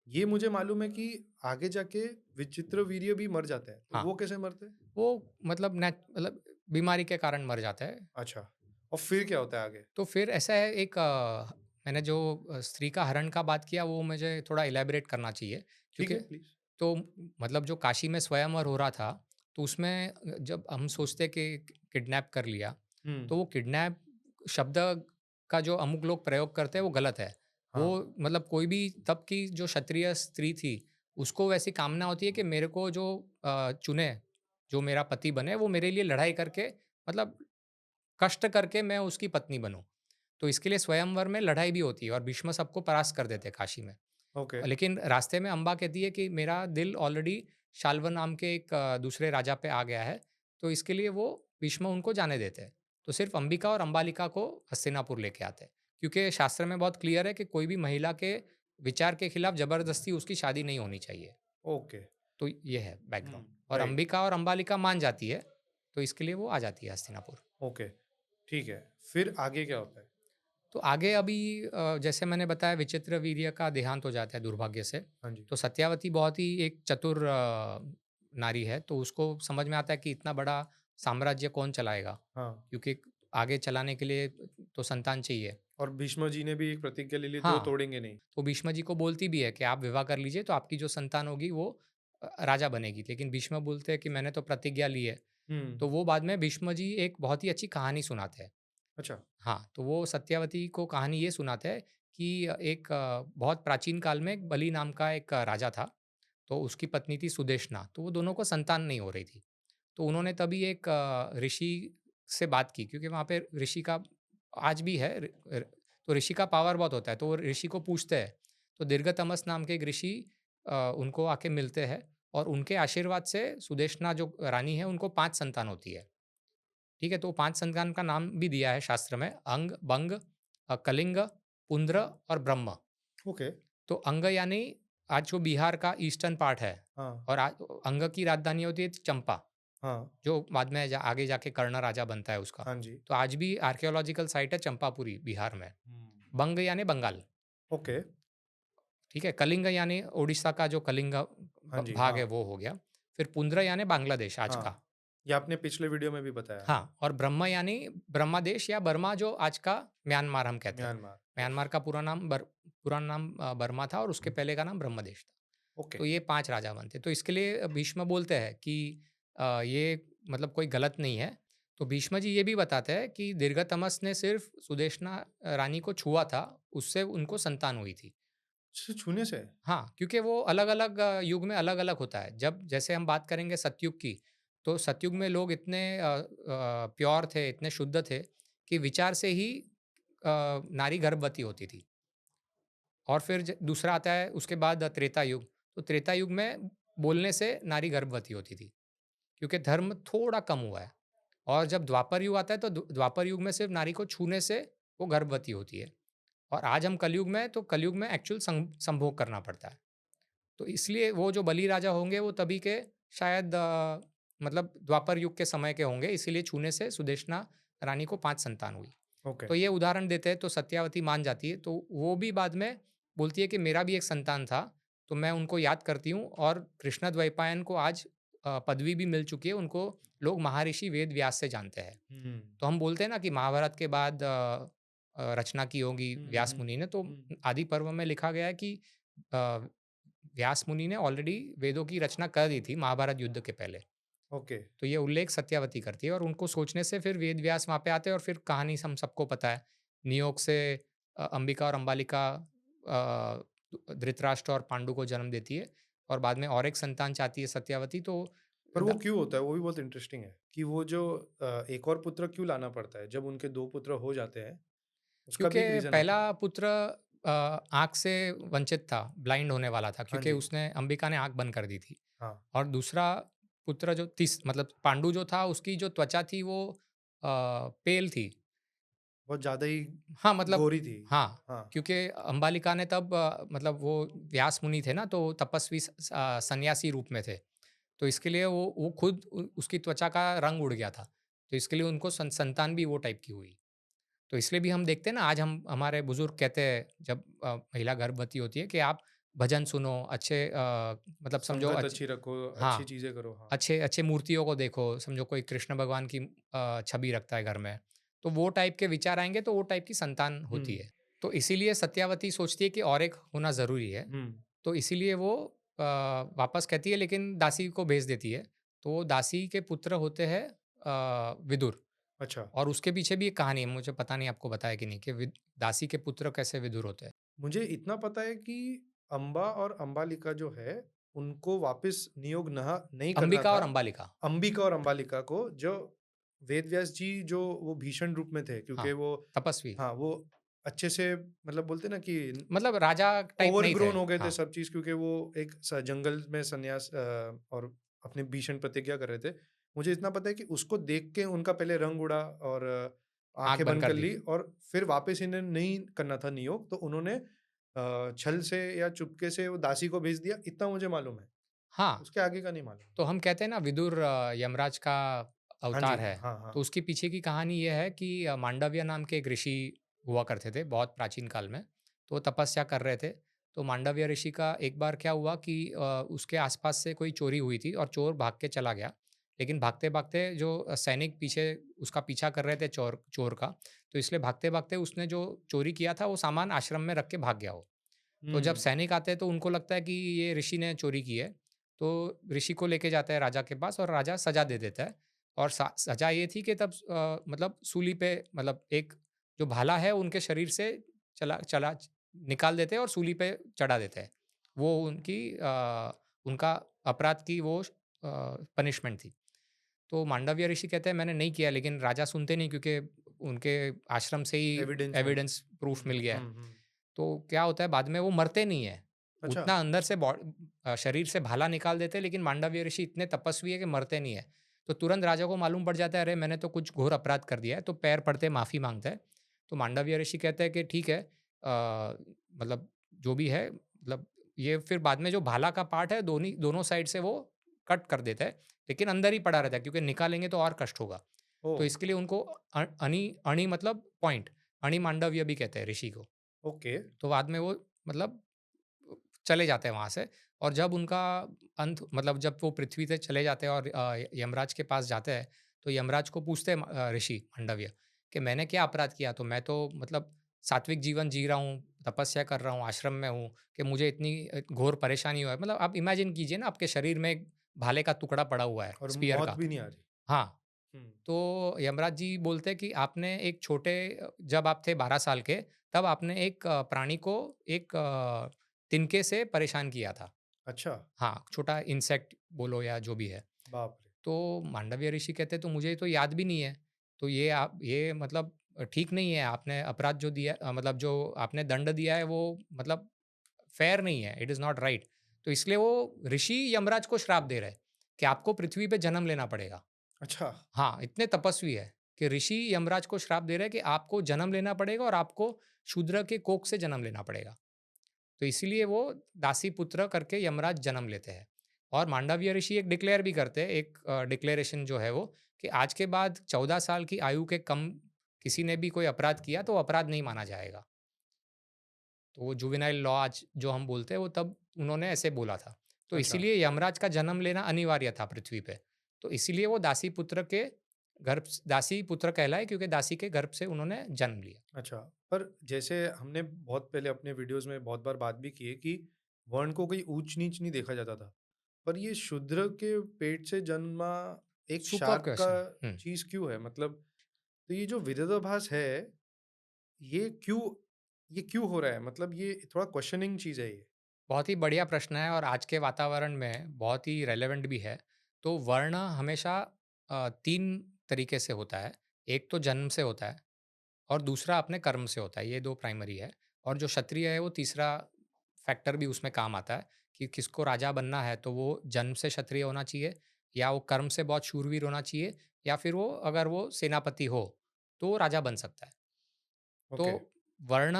ये मुझे मालूम है कि आगे जाके विचित्रवीर्य भी मर जाते हैं, तो हाँ, वो कैसे मरते हैं? वो मतलब मतलब बीमारी के कारण मर जाता है। अच्छा, और फिर क्या होता है आगे? तो फिर ऐसा है एक मैंने जो स्त्री का हरण का बात किया वो मुझे थोड़ा इलैबोरेट करना चाहिए ठीक क्योंकि है, प्लीज़। तो मतलब जो काशी में स्वयंवर हो रहा था, तो उसमें जब हम सोचते कि किडनैप कर लिया, हुँ, तो वो किडनैप शब्द का जो अमुक लोग प्रयोग करते हैं वो गलत है। वो हाँ, मतलब कोई भी तब की जो क्षत्रिय स्त्री थी, उसको वैसी कामना होती है कि मेरे को जो चुने, जो मेरा पति बने वो मेरे लिए लड़ाई करके मतलब कष्ट करके मैं उसकी पत्नी बनूँ। तो इसके लिए स्वयंवर में लड़ाई भी होती है और भीष्म सबको परास्त कर देते हैं काशी में। ओके, लेकिन रास्ते में अम्बा कहती है कि मेरा दिल ऑलरेडी शाल्व नाम के एक दूसरे राजा पे आ गया है, तो इसके लिए वो भीष्म उनको जाने देते हैं। तो सिर्फ़ अंबिका और अम्बालिका को हस्तिनापुर लेके आते हैं, क्योंकि शास्त्र में बहुत क्लियर है कि कोई भी महिला के विचार के खिलाफ ज़बरदस्ती उसकी शादी नहीं होनी चाहिए। ओके, तो ये है हुँ, बैकग्राउंड और राइट, अंबिका और अम्बालिका मान जाती है, तो इसके लिए वो आ जाती है हस्तिनापुर। ओके, ठीक है। फिर आगे क्या होता है? तो आगे अभी जैसे मैंने बताया विचित्रवीर्य का देहांत हो जाता है दुर्भाग्य से। हाँ जी, तो सत्यावती बहुत ही एक चतुर नारी है, तो उसको समझ में आता है कि इतना बड़ा साम्राज्य कौन चलाएगा? हाँ, क्योंकि आगे चलाने के लिए तो संतान चाहिए। और भीष्म जी ने भी एक प्रतिज्ञा ले ली थी, वो हाँ, तोड़ेंगे नहीं। तो भीष्म जी को बोलती भी है कि आप विवाह कर लीजिए तो आपकी जो संतान होगी वो राजा बनेगी। लेकिन भीष्म बोलते हैं कि मैंने तो प्रतिज्ञा ली है। हुँ, तो वो बाद में भीष्म जी एक बहुत ही अच्छी कहानी सुनाते हैं। अच्छा, हाँ, तो वो सत्यावती को कहानी ये सुनाते हैं कि एक बहुत प्राचीन काल में एक बलि नाम का एक राजा था, तो उसकी पत्नी थी सुदेशना, तो वो दोनों को संतान नहीं हो रही थी। तो उन्होंने तभी एक ऋषि से बात की क्योंकि वहाँ पे ऋषि का आज भी है तो ऋषि का पावर बहुत होता है, तो वो ऋषि को पूछते हैं। तो दीर्घतमस नाम के एक ऋषि उनको आके मिलते हैं और उनके आशीर्वाद से सुदेशना जो रानी है, उनको 5 संतान होती है। ठीक है, तो 5 संतान का नाम भी दिया है शास्त्र में अंग, बंग, कलिंग, पुंद्र और ब्रह्म। ओके, तो अंग यानी आज जो बिहार का ईस्टर्न पार्ट है हाँ, और अंग की राजधानी होती है चंपा, हाँ, जो बाद में आगे जाके कर्ण राजा बनता है उसका। हाँ जी, तो आज भी आर्कियोलॉजिकल साइट है चंपापुरी बिहार में। हुँ, बंग यानी बंगाल, ओके, ठीक है। कलिंग यानी उड़ीसा का जो कलिंग हाँ जी, भाग है हाँ, वो हो गया। फिर पुंद्र यानी बांग्लादेश आज का। हाँ, ये आपने पिछले वीडियो में भी बताया, हाँ, और ब्रह्म यानी ब्रह्मादेश या बर्मा जो आज का म्यांमार हम कहते हैं। म्यांमार, यस, म्यांमार का पूरा नाम बर्मा था और उसके पहले का नाम ब्रह्मदेश था। ओके, तो ये 5 राजा बनते। तो इसके लिए भीष्म बोलते हैं कि ये मतलब कोई गलत नहीं है। तो भीष्म जी ये भी बताते हैं कि दीर्घतमस ने सिर्फ़ सुदेशना रानी को छुआ था, उससे उनको संतान हुई थी। सिर्फ़ छूने से? हाँ, क्योंकि वो अलग-अलग युग में अलग-अलग होता है। जब जैसे हम बात करेंगे सतयुग की, तो सतयुग में लोग इतने प्योर थे, इतने शुद्ध थे कि विचार से ही नारी गर्भवती होती थी। और फिर दूसरा आता है उसके बाद त्रेता युग। तो त्रेता युग में बोलने से नारी गर्भवती होती थी, क्योंकि धर्म थोड़ा कम हुआ है। और जब द्वापर युग आता है तो द्वापर युग में सिर्फ नारी को छूने से वो गर्भवती होती है। और आज हम कलयुग में हैं, तो कलयुग में एक्चुअल संभोग करना पड़ता है। तो इसलिए वो जो बलि राजा होंगे वो तभी के शायद मतलब द्वापर युग के समय के होंगे, इसीलिए छूने से सुदेशना रानी को 5 संतान हुई। ओके। तो ये उदाहरण देते हैं तो सत्यावती मान जाती है, तो वो भी बाद में बोलती है कि मेरा भी एक संतान था, तो मैं उनको याद करती हूँ और कृष्णद्वैपायन को आज पदवी भी मिल चुकी है, उनको लोग महर्षि वेद व्यास से जानते हैं। हुँ। तो हम बोलते हैं ना कि महाभारत के बाद रचना की होगी हुँ, हुँ, व्यास हुँ। मुनि ने, तो हुँ। आदि पर्व में लिखा गया है कि अ, व्यास मुनि ने ऑलरेडी वेदों की रचना कर दी थी महाभारत युद्ध के पहले। ओके। तो ये उल्लेख सत्यावती करती है और उनको सोचने से फिर वेद व्यास वहाँ पे आते हैं और फिर कहानी हम सबको पता है। नियोग से अंबिका और अंबालिका धृतराष्ट्र और पांडु को जन्म देती है और बाद में और एक संतान चाहती है सत्यावती, तो पर वो द क्यों होता है? वो भी बहुत इंटरेस्टिंग है कि वो जो एक और पुत्र क्यों लाना पड़ता है? जब उनके 2 पुत्र हो जाते हैं, उसका भी क्योंकि एक रीज़न होता पहला है। पुत्र आँख से वंचित था, ब्लाइंड होने वाला था हाँ क्योंकि जी। उसने अंबिका ने आँख बंद कर दी थी। हाँ, और दूसरा पुत्र जो मतलब पांडु जो था उसकी जो त्वचा थी वो पेल थी। बहुत ज़्यादा ही हाँ, मतलब गोरी थी। हाँ, हाँ। क्योंकि अंबालिका ने तब मतलब वो व्यास मुनि थे ना, तो तपस्वी सन्यासी रूप में थे। तो इसके लिए वो खुद उसकी त्वचा का रंग उड़ गया था। तो इसके लिए उनको संतान भी वो टाइप की हुई। तो इसलिए भी हम देखते हैं ना, आज हम हमारे बुजुर्ग कहते हैं जब महिला गर्भवती होती है कि आप भजन सुनो, अच्छे मतलब समझो संगत अच्छी रखो, अच्छी हाँ, चीज़ें करो। हाँ। अच्छे अच्छे मूर्तियों को देखो, समझो कोई कृष्ण भगवान की छवि रखता है घर में, तो वो टाइप के विचार आएँगे तो वो टाइप की संतान हुँ, होती है। तो इसीलिए सत्यावती सोचती है कि और एक होना ज़रूरी है, हुँ। तो इसीलिए वो वापस कहती है लेकिन दासी को भेज देती है। तो दासी के पुत्र होते हैं विदुर। अच्छा। और उसके पीछे भी एक कहानी है, मुझे पता नहीं आपको बताया कि नहीं कि दासी के पुत्र कैसे विदुर होते हैं। मुझे इतना पता है कि अम्बा और अम्बालिका जो है, उनको वापस नियोग नहा नहीं करना अंबिका था। और अंबालिका। अंबिका और अम्बालिका को जो वेद व्यास जी जो वो भीषण रूप में थे हाँ, क्योंकि वो तपस्वी। हाँ, वो अच्छे से मतलब बोलते हैं ना कि मतलब राजा टाइप नहीं थे। ओवरग्रोन हो गए थे हाँ, सब चीज़ क्योंकि वो एक जंगल में संन्यास और अपनी भीषण प्रतिज्ञा कर रहे थे। मुझे इतना पता है कि उसको देख के उनका पहले रंग उड़ा और आँख आंखें बंद बंद कर कर दी। ली और फिर वापस इन्हें नहीं करना था नियोग, तो उन्होंने छल से या चुपके से वो दासी को भेज दिया, इतना मुझे मालूम है। हाँ, उसके आगे का नहीं मालूम। तो हम कहते हैं ना विदुर यमराज का हाँ जी, अवतार है। हाँ, तो हाँ। उसके पीछे की कहानी ये है कि मांडव्य नाम के एक ऋषि हुआ करते थे बहुत प्राचीन काल में। तो वो तपस्या कर रहे थे। तो मांडव्य ऋषि का एक बार क्या हुआ कि उसके आसपास से कोई चोरी हुई थी और चोर भाग के चला गया। लेकिन भागते-भागते जो सैनिक पीछे उसका पीछा कर रहे थे चोर चोर का, तो इसलिए भागते-भागते उसने जो चोरी किया था वो सामान आश्रम में रख के भाग गया वो। तो जब हुँ, सैनिक आते हैं तो उनको लगता है कि ये ऋषि ने चोरी की है। तो ऋषि को लेके जाता है राजा के पास और राजा सज़ा दे देता है। और सज़ा ये थी कि तब मतलब सूली पे मतलब एक जो भाला है उनके शरीर से चला चला निकाल देते हैं और सूली पे चढ़ा देते हैं। वो उनका अपराध की वो पनिशमेंट थी। तो मांडव्य ऋषि कहते हैं मैंने नहीं किया, लेकिन राजा सुनते नहीं क्योंकि उनके आश्रम से ही एविडेंस मिल एविडेंस प्रूफ मिल गया है। हुँ, हुँ। तो क्या होता है बाद में वो मरते नहीं है। अच्छा। उतना अंदर से शरीर से भाला निकाल देते हैं, लेकिन मांडव्य ऋषि इतने तपस्वी है कि मरते नहीं है। तो तुरंत राजा को मालूम पड़ जाता है अरे मैंने तो कुछ घोर अपराध कर दिया है, तो पैर पड़ते माफ़ी माँगता है। तो मांडव्य ऋषि कहते हैं कि ठीक है मतलब जो भी है मतलब ये फिर बाद में जो भाला का पार्ट है दोनों साइड से वो कट कर देता है, लेकिन अंदर ही पड़ा रहता है क्योंकि निकालेंगे तो और कष्ट होगा। ओह! तो इसके लिए उनको अणि मतलब पॉइंट, अणि मांडव्य भी कहते हैं ऋषि को। ओके। तो बाद में वो मतलब चले जाते हैं वहाँ से। और जब उनका अंत मतलब जब वो पृथ्वी से चले जाते हैं और यमराज के पास जाते हैं, तो यमराज को पूछते हैं ऋषि मांडव्य कि मैंने क्या अपराध किया? तो मैं तो मतलब सात्विक जीवन जी रहा हूँ, तपस्या कर रहा हूँ, आश्रम में हूँ कि मुझे इतनी घोर परेशानी हुआ है। मतलब आप इमेजिन कीजिए ना आपके शरीर में एक भाले का टुकड़ा पड़ा हुआ है, और स्पीयर मौत का। भी नहीं आ रही। हाँ, हुँ। तो यमराज जी बोलते हैं कि आपने एक छोटे जब आप थे 12 साल के, तब आपने एक प्राणी को एक तिनके से परेशान किया था। अच्छा, हाँ, छोटा इंसेक्ट बोलो या जो भी है। बाप रे! तो मांडव्य ऋषि कहते तो मुझे तो याद भी नहीं है। तो ये आप ये मतलब ठीक नहीं है, आपने अपराध जो दिया मतलब जो आपने दंड दिया है वो मतलब फ़ेयर नहीं है, इट इज़ नॉट राइट। तो इसलिए वो ऋषि यमराज को श्राप दे रहे हैं कि आपको पृथ्वी पे जन्म लेना पड़ेगा। अच्छा। हाँ, इतने तपस्वी है कि ऋषि यमराज को श्राप दे रहे हैं कि आपको जन्म लेना पड़ेगा और आपको शूद्र के कोख से जन्म लेना पड़ेगा। तो इसीलिए वो दासी पुत्र करके यमराज जन्म लेते हैं। और मांडव्य ऋषि एक डिक्लेयर भी करते हैं, एक डिक्लेरेशन जो है वो, कि आज के बाद 14 साल की आयु के कम किसी ने भी कोई अपराध किया तो वो अपराध नहीं माना जाएगा। तो वो जुवेनाइल लॉ आज जो हम बोलते हैं वो तब उन्होंने ऐसे बोला था। तो अच्छा। इसीलिए यमराज का जन्म लेना अनिवार्य था पृथ्वी पे। तो इसीलिए वो दासी पुत्र कहलाए, क्योंकि दासी के गर्भ से उन्होंने जन्म लिया। अच्छा, पर जैसे हमने बहुत पहले अपने वीडियोज़ में बहुत बार बात भी की है कि वर्ण को कोई ऊँच-नीच नहीं देखा जाता था। पर ये शूद्र के पेट से जन्मा एक सुपर्ब शार्क का क्वेश्चन। हुँ। चीज़ क्यों है? मतलब तो ये जो विरोधाभास है, ये क्यों ये क्यों हो रहा है? मतलब ये थोड़ा क्वेश्चनिंग चीज़ है ये। बहुत ही बढ़िया प्रश्न है और आज के वातावरण में बहुत ही रेलेवेंट भी है। तो वर्ण हमेशा 3 तरीके से होता है। एक तो जन्म से होता है और दूसरा अपने कर्म से होता है। ये 2 प्राइमरी है। और जो क्षत्रिय है वो तीसरा फैक्टर भी उसमें काम आता है कि किसको राजा बनना है तो वो जन्म से क्षत्रिय होना चाहिए, या वो कर्म से बहुत शूरवीर होना चाहिए, या फिर वो अगर वो सेनापति हो तो वो राजा बन सकता है। तो ओके। वर्ण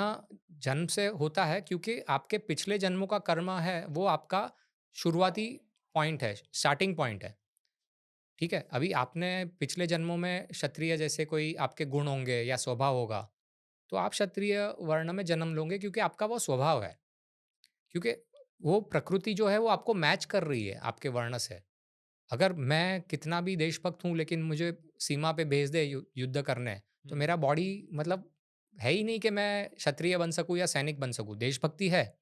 जन्म से होता है क्योंकि आपके पिछले जन्मों का कर्म है, वो आपका शुरुआती पॉइंट है, स्टार्टिंग पॉइंट है। ठीक है? अभी आपने पिछले जन्मों में क्षत्रिय जैसे कोई आपके गुण होंगे या स्वभाव होगा, तो आप क्षत्रिय वर्ण में जन्म लोगे क्योंकि आपका वो स्वभाव है। क्योंकि वो प्रकृति जो है वो आपको मैच कर रही है आपके वर्ण से। अगर मैं कितना भी देशभक्त हूँ लेकिन मुझे सीमा पे भेज दे युद्ध करने, तो हुँ, मेरा बॉडी मतलब है ही नहीं कि मैं क्षत्रिय बन सकूँ या सैनिक बन सकूँ। देशभक्ति है,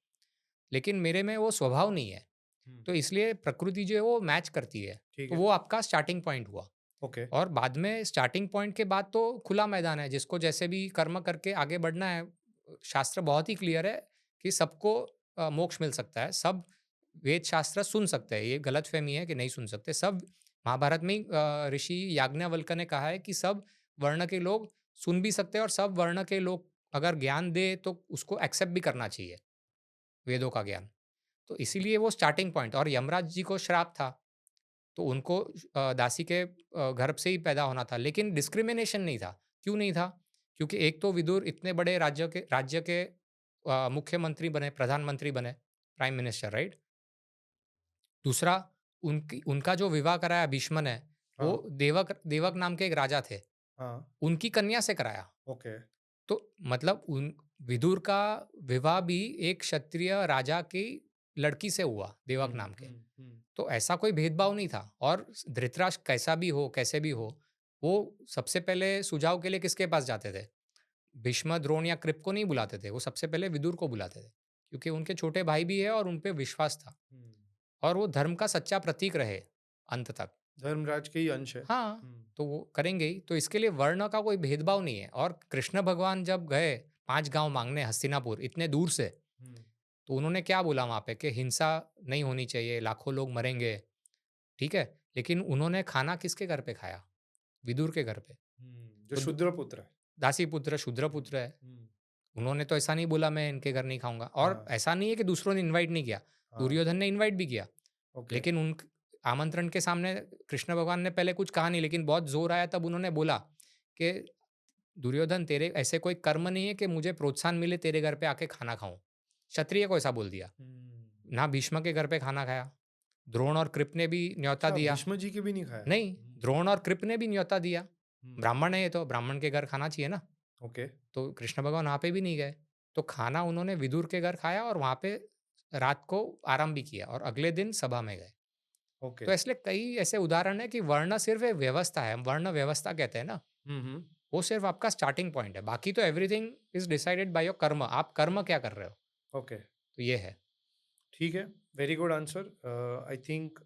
लेकिन मेरे में वो स्वभाव नहीं है। हुँ। तो इसलिए प्रकृति जो है वो मैच करती है। ठीक तो है। वो आपका स्टार्टिंग पॉइंट हुआ। ओके। और बाद में स्टार्टिंग पॉइंट के बाद तो खुला मैदान है, जिसको जैसे भी कर्म करके आगे बढ़ना है। शास्त्र बहुत ही क्लियर है कि सबको मोक्ष मिल सकता है। सब वेद शास्त्र सुन सकते हैं, ये गलतफ़हमी है कि नहीं सुन सकते। सब महाभारत में ही ऋषि याज्ञवल्क्य ने कहा है कि सब वर्ण के लोग सुन भी सकते हैं और सब वर्ण के लोग अगर ज्ञान दे तो उसको एक्सेप्ट भी करना चाहिए, वेदों का ज्ञान। तो इसीलिए वो स्टार्टिंग पॉइंट। और यमराज जी को श्राप था, तो उनको दासी के गर्भ से ही पैदा होना था, लेकिन डिस्क्रिमिनेशन नहीं था। क्यों नहीं था? क्योंकि एक तो विदुर इतने बड़े राज्य के मुख्यमंत्री बने, प्रधानमंत्री बने, प्राइम मिनिस्टर, राइट? दूसरा, उनकी उनका जो विवाह कराया भीष्म ने, वो हाँ, देवक देवक नाम के एक राजा थे, हाँ। उनकी कन्या से कराया। ओके। तो मतलब उन विदुर का विवाह भी एक क्षत्रिय राजा की लड़की से हुआ, देवक हुँ, नाम के। हुँ, हुँ। तो ऐसा कोई भेदभाव नहीं था। और धृतराष्ट्र कैसा भी हो, कैसे भी हो, वो सबसे पहले सुझाव के लिए किसके पास जाते थे? भीष्म, द्रोण या कृप को नहीं बुलाते थे, वो सबसे पहले विदुर को बुलाते थे। क्योंकि उनके छोटे भाई भी है और उन पे विश्वास था। हुँ। और वो धर्म का सच्चा प्रतीक रहे अंत तक। धर्मराज के ही अंश है। हाँ, हुँ, तो वो करेंगे ही। तो इसके लिए वर्ण का कोई भेदभाव नहीं है। और कृष्ण भगवान जब गए 5 गाँव माँगने हस्तिनापुर, इतने दूर से, हुँ, तो उन्होंने क्या बोला वहाँ पे कि हिंसा नहीं होनी चाहिए, लाखों लोग मरेंगे, ठीक है? लेकिन उन्होंने खाना किसके घर पे खाया? विदुर के घर पे। हुँ। जो तो द शूद्रपुत्र है। दासीपुत्र, हुँ, शूद्रपुत्र है। हुँ। उन्होंने तो ऐसा नहीं बोला मैं इनके घर नहीं खाऊँगा। और हाँ, ऐसा नहीं है कि दूसरों ने इनवाइट नहीं किया, हाँ। दुर्योधन ने इनवाइट भी किया। ओके। लेकिन उन आमंत्रण के सामने कृष्ण भगवान ने पहले कुछ कहा नहीं, लेकिन बहुत ज़ोर आया तब उन्होंने बोला कि दुर्योधन, तेरे ऐसे कोई कर्म नहीं है कि मुझे प्रोत्साहन मिले तेरे घर पे आके खाना खाऊँ। क्षत्रिय को ऐसा बोल दिया। हुँ। ना भीष्म के घर पे खाना खाया। द्रोण और कृप ने भी न्योता अच्छा, दिया। भीष्म जी के भी नहीं खाया? नहीं, हुँ, द्रोण और कृप ने भी न्योता दिया। हुँ। ब्राह्मण है ये तो, ब्राह्मण के घर खाना चाहिए ना। ओके, तो कृष्ण भगवान वहाँ पे भी नहीं गए। तो खाना उन्होंने विदुर के घर खाया और वहाँ पे रात को आराम भी किया और अगले दिन सभा में गए। ओके। तो इसलिए कई ऐसे उदाहरण हैं कि वर्ण सिर्फ़ एक व्यवस्था है, हम वर्ण व्यवस्था कहते हैं ना, हुँ, हुँ। वो सिर्फ़ आपका स्टार्टिंग पॉइंट है। बाकी तो everything is decided by your कर्म, आप कर्म क्या कर रहे हो? ओके, तो ये है। ठीक है। Very good answer. I think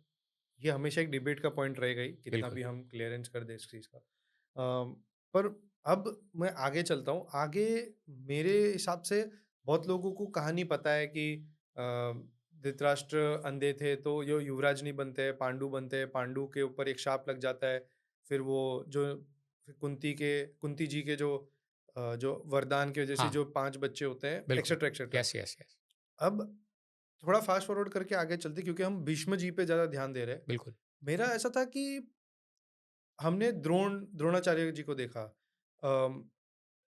ये हमेशा एक डिबेट का पॉइंट रहेगा ही, कितना बिल्कुल। भी हम क्लीयरेंस कर दें इस चीज़ का। पर अब मैं आगे चलता हूँ। आगे मेरे हिसाब से बहुत लोगों को कहानी पता है कि धृतराष्ट्र अंधे थे, तो यो युवराज नहीं बनते, पांडु बनते हैं। पांडु के ऊपर एक शाप लग जाता है। फिर वो जो फिर कुंती जी के जो वरदान की वजह से हाँ, जो 5 बच्चे होते हैं, बिल्कुल। Etcetera, etcetera. Yes, yes, yes. अब थोड़ा फास्ट फॉरवर्ड करके आगे चलते हैं, क्योंकि हम भीष्म जी पे ज़्यादा ध्यान दे रहे हैं। बिल्कुल। मेरा ऐसा था कि हमने द्रोणाचार्य जी को देखा। अम,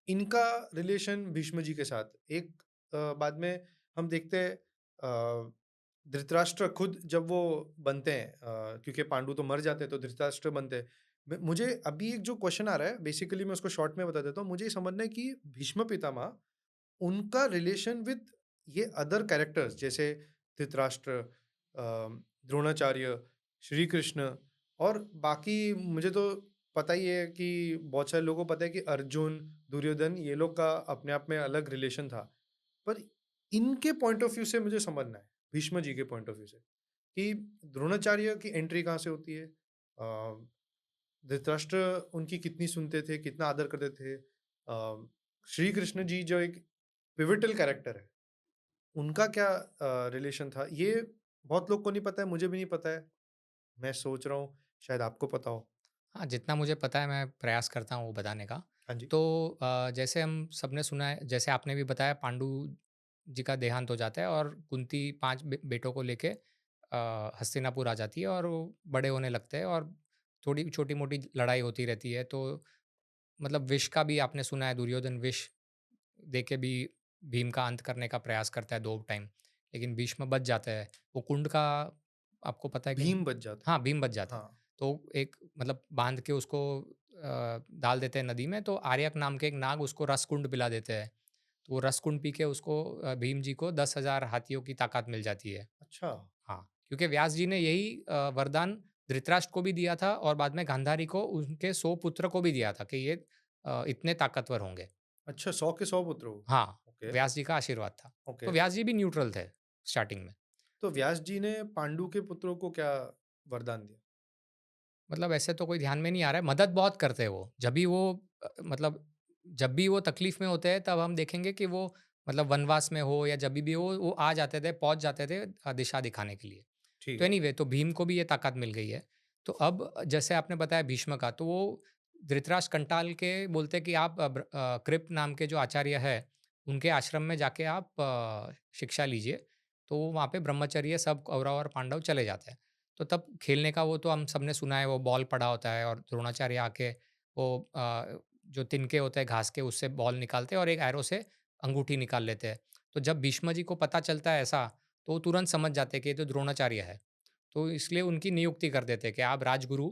इनका रिलेशन भीष्म जी के साथ एक बाद में हम देखते हैं धृतराष्ट्र खुद जब वो बनते हैं क्योंकि पांडु तो मर जाते हैं तो धृतराष्ट्र बनते हैं। मुझे अभी एक जो क्वेश्चन आ रहा है बेसिकली मैं उसको शॉर्ट में बता देता हूँ। मुझे ये समझना है कि भीष्म पितामह उनका रिलेशन विद ये अदर कैरेक्टर्स जैसे धृतराष्ट्र, द्रोणाचार्य, श्री कृष्ण और बाकी मुझे तो पता ही है कि बहुत सारे लोगों को पता है कि अर्जुन, दुर्योधन ये लोग का अपने आप में अलग रिलेशन था। पर इनके पॉइंट ऑफ व्यू से मुझे समझना है, भीष्म जी के पॉइंट ऑफ व्यू से कि द्रोणाचार्य की एंट्री कहाँ से होती है? धृतराष्ट्र उनकी कितनी सुनते थे, कितना आदर करते थे? श्री कृष्ण जी जो एक पिवटल कैरेक्टर है, उनका क्या रिलेशन था? ये बहुत लोग को नहीं पता है, मुझे भी नहीं पता है। मैं सोच रहा हूँ शायद आपको पता हो। हाँ, जितना मुझे पता है मैं प्रयास करता हूँ वो बताने का। हाँ जी। तो जैसे हम सबने सुना है, जैसे आपने भी बताया, पांडु जी का देहांत हो जाता है और कुंती 5 बेटों को लेके हस्तिनापुर आ जाती है और वो बड़े होने लगते हैं और थोड़ी छोटी-मोटी लड़ाई होती रहती है। तो मतलब विष का भी आपने सुना है, दुर्योधन विष दे के भी भीम का अंत करने का प्रयास करता है 2 टाइम, लेकिन भीष्म बच जाता है। वो कुंड का आपको पता है कि नहीं? भीम बच जाता है। हाँ, भीम बच जाता है। हाँ। तो एक मतलब बाँध के उसको डाल देते हैं नदी में, तो आर्यक नाम के एक नाग उसको रसकुंड पिला देते हैं। तो वो रसकुंड पी के उसको भीम जी को 10,000 हाथियों की ताकत मिल जाती है। अच्छा, हाँ, क्योंकि व्यास जी ने यही वरदान धृतराष्ट्र को भी दिया था और बाद में गांधारी को, उनके 100 पुत्र को भी दिया था कि ये इतने ताकतवर होंगे। अच्छा 100 के 100 पुत्र हो। हाँ, ओके, व्यास जी का आशीर्वाद था। ओके। तो व्यास जी भी न्यूट्रल थे स्टार्टिंग में। तो व्यास जी ने पांडु के पुत्रों को क्या वरदान दिया? मतलब ऐसे तो कोई ध्यान में नहीं आ रहा है, मदद बहुत करते हैं वो। जब भी वो मतलब जब भी वो तकलीफ़ में होते हैं तब हम देखेंगे कि वो मतलब वनवास में हो या जभी भी हो, वो आ जाते थे, पहुँच जाते थे दिशा दिखाने के लिए। ठीक तो है। एनीवे तो भीम को भी ये ताकत मिल गई है। तो अब जैसे आपने बताया भीष्म का, तो वो धृतराष्ट्र कंटाल के बोलते हैं कि आप कृप नाम के जो आचार्य हैं, उनके आश्रम में जाके आप शिक्षा लीजिए। तो वहाँ पे ब्रह्मचर्य सब कौरव और पांडव चले जाते हैं। तो तब खेलने का वो तो हम सबने सुना है, वो बॉल पड़ा होता है और द्रोणाचार्य आके वो जो तिनके होते हैं घास के, उससे बॉल निकालते हैं और एक एरो से अंगूठी निकाल लेते हैं। तो जब भीष्म जी को पता चलता है ऐसा, तो वो तुरंत समझ जाते हैं कि ये तो द्रोणाचार्य है। तो इसलिए उनकी नियुक्ति कर देते हैं कि आप राजगुरु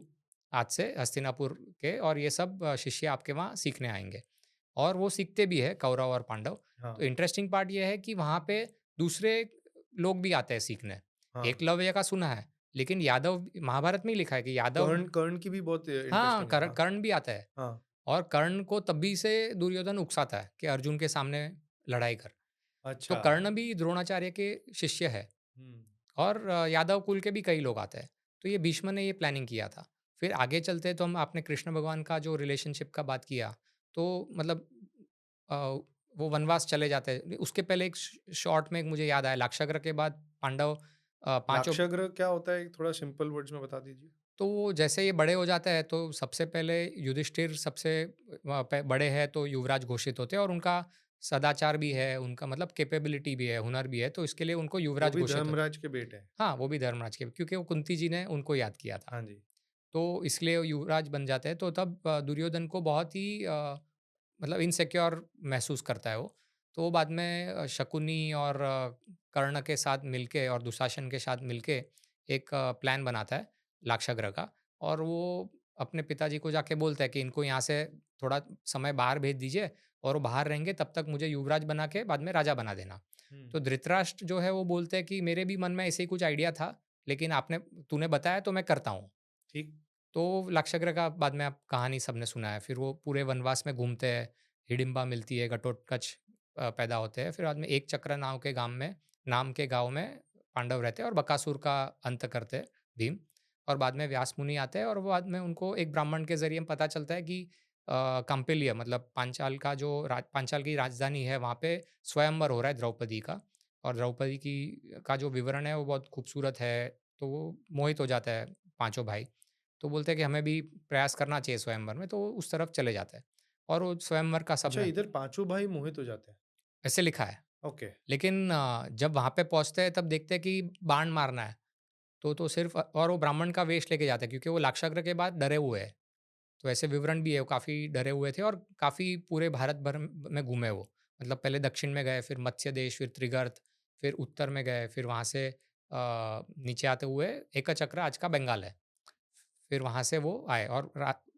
आज से हस्तिनापुर के, और ये सब शिष्य आपके वहाँ सीखने आएँगे। और वो सीखते भी हैं, कौरव और पांडव। तो हाँ, इंटरेस्टिंग पार्ट ये है कि वहाँ पे दूसरे लोग भी आते हैं सीखने। हाँ। एकलव्य का सुना है, लेकिन यादव महाभारत में ही लिखा है कि यादव। कर्ण कर्ण की भी बहुत हाँ, इंटरेस्टिंग है। हाँ, कर्ण भी आता है हाँ। और कर्ण को तभी से दुर्योधन उकसाता है कि अर्जुन के सामने लड़ाई कर। तो अच्छा। कर्ण भी द्रोणाचार्य के शिष्य है हुँ। और यादव कुल के भी कई लोग आते हैं। तो ये भीष्म ने ये प्लानिंग किया था। फिर आगे चलते तो हम आपने कृष्ण भगवान का जो रिलेशनशिप का बात किया, तो मतलब अ, वो वनवास चले जाते हैं। उसके पहले एक शॉर्ट में एक मुझे याद आया, लाक्षागृह के बाद पांडव पाँचों। लाक्षागृह क्या होता है? थोड़ा सिंपल वर्ड्स में बता दीजिए। तो वो जैसे ये बड़े हो जाते हैं तो सबसे पहले युधिष्ठिर सबसे बड़े हैं, तो युवराज घोषित होते हैं और उनका सदाचार भी है, उनका मतलब कैपेबिलिटी भी है, हुनर भी है, तो इसके लिए उनको वो युवराज भी घोषित होते हैं। धर्मराज के बेटे हैं। हाँ, वो भी धर्मराज के, क्योंकि वो कुंती जी ने उनको याद किया था। हाँ जी। तो इसलिए वो युवराज बन जाते हैं। तो तब दुर्योधन को बहुत ही मतलब इनसिक्योर महसूस करता है वो। तो वो बाद में शकुनी और कर्ण के साथ मिलके और दुशासन के साथ मिलके एक प्लान बनाता है लाक्षागृह का, और वो अपने पिताजी को जाके बोलता है कि इनको यहाँ से थोड़ा समय बाहर भेज दीजिए और वो बाहर रहेंगे, तब तक मुझे युवराज बना के बाद में राजा बना देना। हुँ। तो धृतराष्ट्र जो है वो बोलते हैं कि मेरे भी मन में ऐसे ही कुछ आइडिया था, लेकिन आपने तूने बताया तो मैं करता हूँ। ठीक। तो लाक्षागृह का बाद में आप कहानी सबने सुना है। फिर वो पूरे वनवास में घूमते हैं, हिडिंबा मिलती है, घटोत्कच पैदा होते हैं। फिर बाद में एक चक्र नाम के गाँव में पांडव रहते हैं और बकासुर का अंत करते हैं भीम। और बाद में व्यास मुनि आते हैं और वो बाद में उनको एक ब्राह्मण के ज़रिए पता चलता है कि कौम्पिल्य मतलब पांचाल की राजधानी है, वहाँ पे स्वयंवर हो रहा है द्रौपदी का। और द्रौपदी की का जो विवरण है वो बहुत खूबसूरत है, तो वो मोहित हो जाता है पाँचों भाई। तो बोलते हैं कि हमें भी प्रयास करना चाहिए स्वयंवर में, तो वो उस तरफ चले जाते हैं और वो स्वयंवर का अच्छा सबने इधर पाँचों भाई मोहित हो जाते हैं। ऐसे लिखा है। ओके। लेकिन जब वहाँ पे पहुँचते हैं तब देखते हैं कि बाण मारना है, तो सिर्फ़ और वो ब्राह्मण का वेश लेके जाते हैं क्योंकि वो लाक्षागृह के बाद डरे हुए हैं। तो ऐसे विवरण भी है, वो काफ़ी डरे हुए थे और काफ़ी पूरे भारत भर में घूमे वो। मतलब पहले दक्षिण में गए, फिर मत्स्य देश, फिर त्रिगर्त, फिर उत्तर में गए, फिर वहाँ से नीचे आते हुए एकचक्र आज का बंगाल है। फिर वहाँ से वो आए और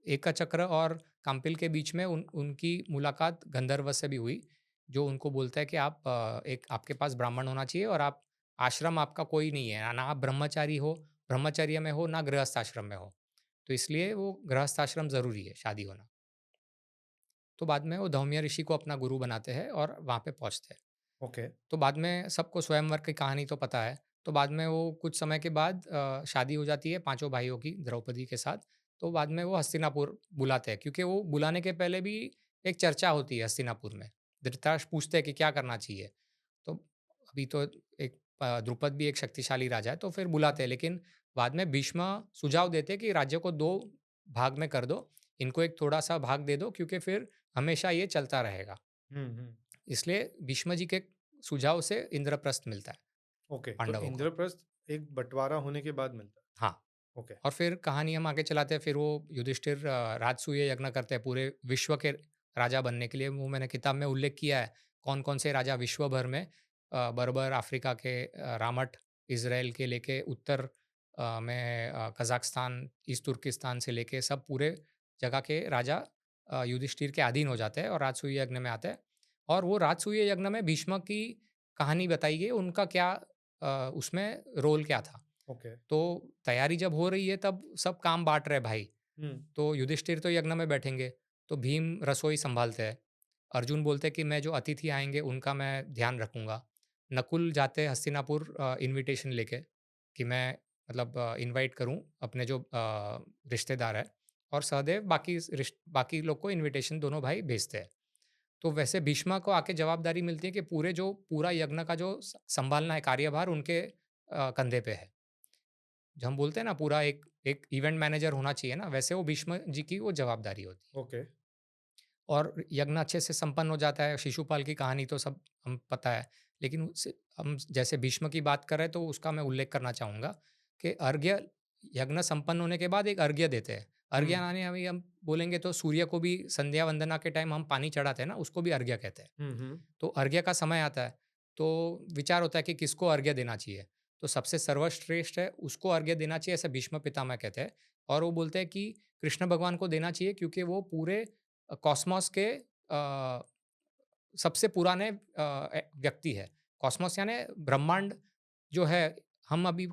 एकचक्र और काम्पिल के बीच में उनकी मुलाकात गंधर्व से भी हुई, जो उनको बोलता है कि आप एक आपके पास ब्राह्मण होना चाहिए और आप आश्रम आपका कोई नहीं है, ना आप ब्रह्मचारी हो, ब्रह्मचर्य में हो, ना गृहस्थ आश्रम में हो। तो इसलिए वो गृहस्थ आश्रम ज़रूरी है, शादी होना। तो बाद में वो धौम्य ऋषि को अपना गुरु बनाते हैं और वहाँ पे पहुँचते हैं। ओके। तो बाद में सबको स्वयंवर की कहानी तो पता है। तो बाद में वो कुछ समय के बाद शादी हो जाती है पाँचों भाइयों की द्रौपदी के साथ। तो बाद में वो हस्तिनापुर बुलाते हैं क्योंकि वो बुलाने के पहले भी एक चर्चा होती है हस्तिनापुर में। धृतराष्ट्र पूछते हैं कि क्या करना चाहिए? तो अभी तो एक द्रुपद भी एक शक्तिशाली राजा है तो फिर बुलाते हैं, लेकिन बाद में भीष्म सुझाव देते हैं कि राज्य को 2 भाग में कर दो। इनको एक थोड़ा-सा भाग दे दो क्योंकि फिर हमेशा ये चलता रहेगा। हुँ, हुँ। इसलिए भीष्म जी के सुझाव से इंद्रप्रस्थ मिलता है ओके, तो पांडवों को। इंद्रप्रस्थ एक बँटवारा होने के बाद मिलता हाँ, है। ओके। और फिर कहानी हम आगे चलाते हैं, फिर वो युधिष्ठिर राजसूय यज्ञ करते हैं पूरे विश्व के राजा बनने के लिए। वो मैंने किताब में उल्लेख किया है, कौन-कौन से राजा विश्व भर में बर्बर अफ्रीका के रामट, इज़राइल के लेके उत्तर में कज़ाकिस्तान, ईस्ट तुर्किस्तान से लेके सब पूरे जगह के राजा युधिष्ठिर के अधीन हो जाते हैं और राजसूय यज्ञ में आते हैं। और वो राजसूय यज्ञ में भीष्म की कहानी बताई गई, उनका क्या उसमें रोल क्या था। ओके। तो तैयारी जब हो रही है तब सब काम बाँट रहे भाई। हुँ। तो युधिष्ठिर तो यज्ञ में बैठेंगे, तो भीम रसोई सँभालते हैं। अर्जुन बोलते हैं कि मैं जो अतिथि आएँगे उनका मैं ध्यान रखूँगा। नकुल जाते हैं हस्तिनापुर इन्विटेशन लेके कि मैं मतलब इनवाइट करूँ अपने जो रिश्तेदार हैं, और सहदेव बाकी लोग को इन्विटेशन दोनों भाई भेजते हैं। तो वैसे भीष्म को आके जवाबदारी मिलती है कि पूरा यज्ञ का जो सँभालना है कार्यभार उनके कंधे पे है। जो हम बोलते हैं ना पूरा एक एक इवेंट मैनेजर होना चाहिए ना, वैसे वो भीष्म जी की वो जवाबदारी होती है। ओके। और यज्ञ अच्छे से संपन्न हो जाता है। शिशुपाल की कहानी तो सब हम पता है, लेकिन उससे हम जैसे भीष्म की बात कर रहे हैं तो उसका मैं उल्लेख करना चाहूँगा कि अर्घ्य, यज्ञ संपन्न होने के बाद एक अर्घ्य देते हैं। हुँ। अर्घ्य यानी अभी हम बोलेंगे तो सूर्य को भी संध्या वंदना के टाइम हम पानी चढ़ाते हैं ना, उसको भी अर्घ्य कहते हैं। हुँ, हुँ। तो अर्घ्य का समय आता है, तो विचार होता है कि किसको अर्घ्य देना चाहिए। तो सबसे सर्वश्रेष्ठ है, उसको अर्घ्य देना चाहिए, ऐसा भीष्म पितामह कहते हैं। और वो बोलते हैं कि कृष्ण भगवान को देना चाहिए क्योंकि वो पूरे कॉस्मॉस के सबसे पुराने व्यक्ति है। कॉस्मॉस यानी ब्रह्मांड जो है, हम अभी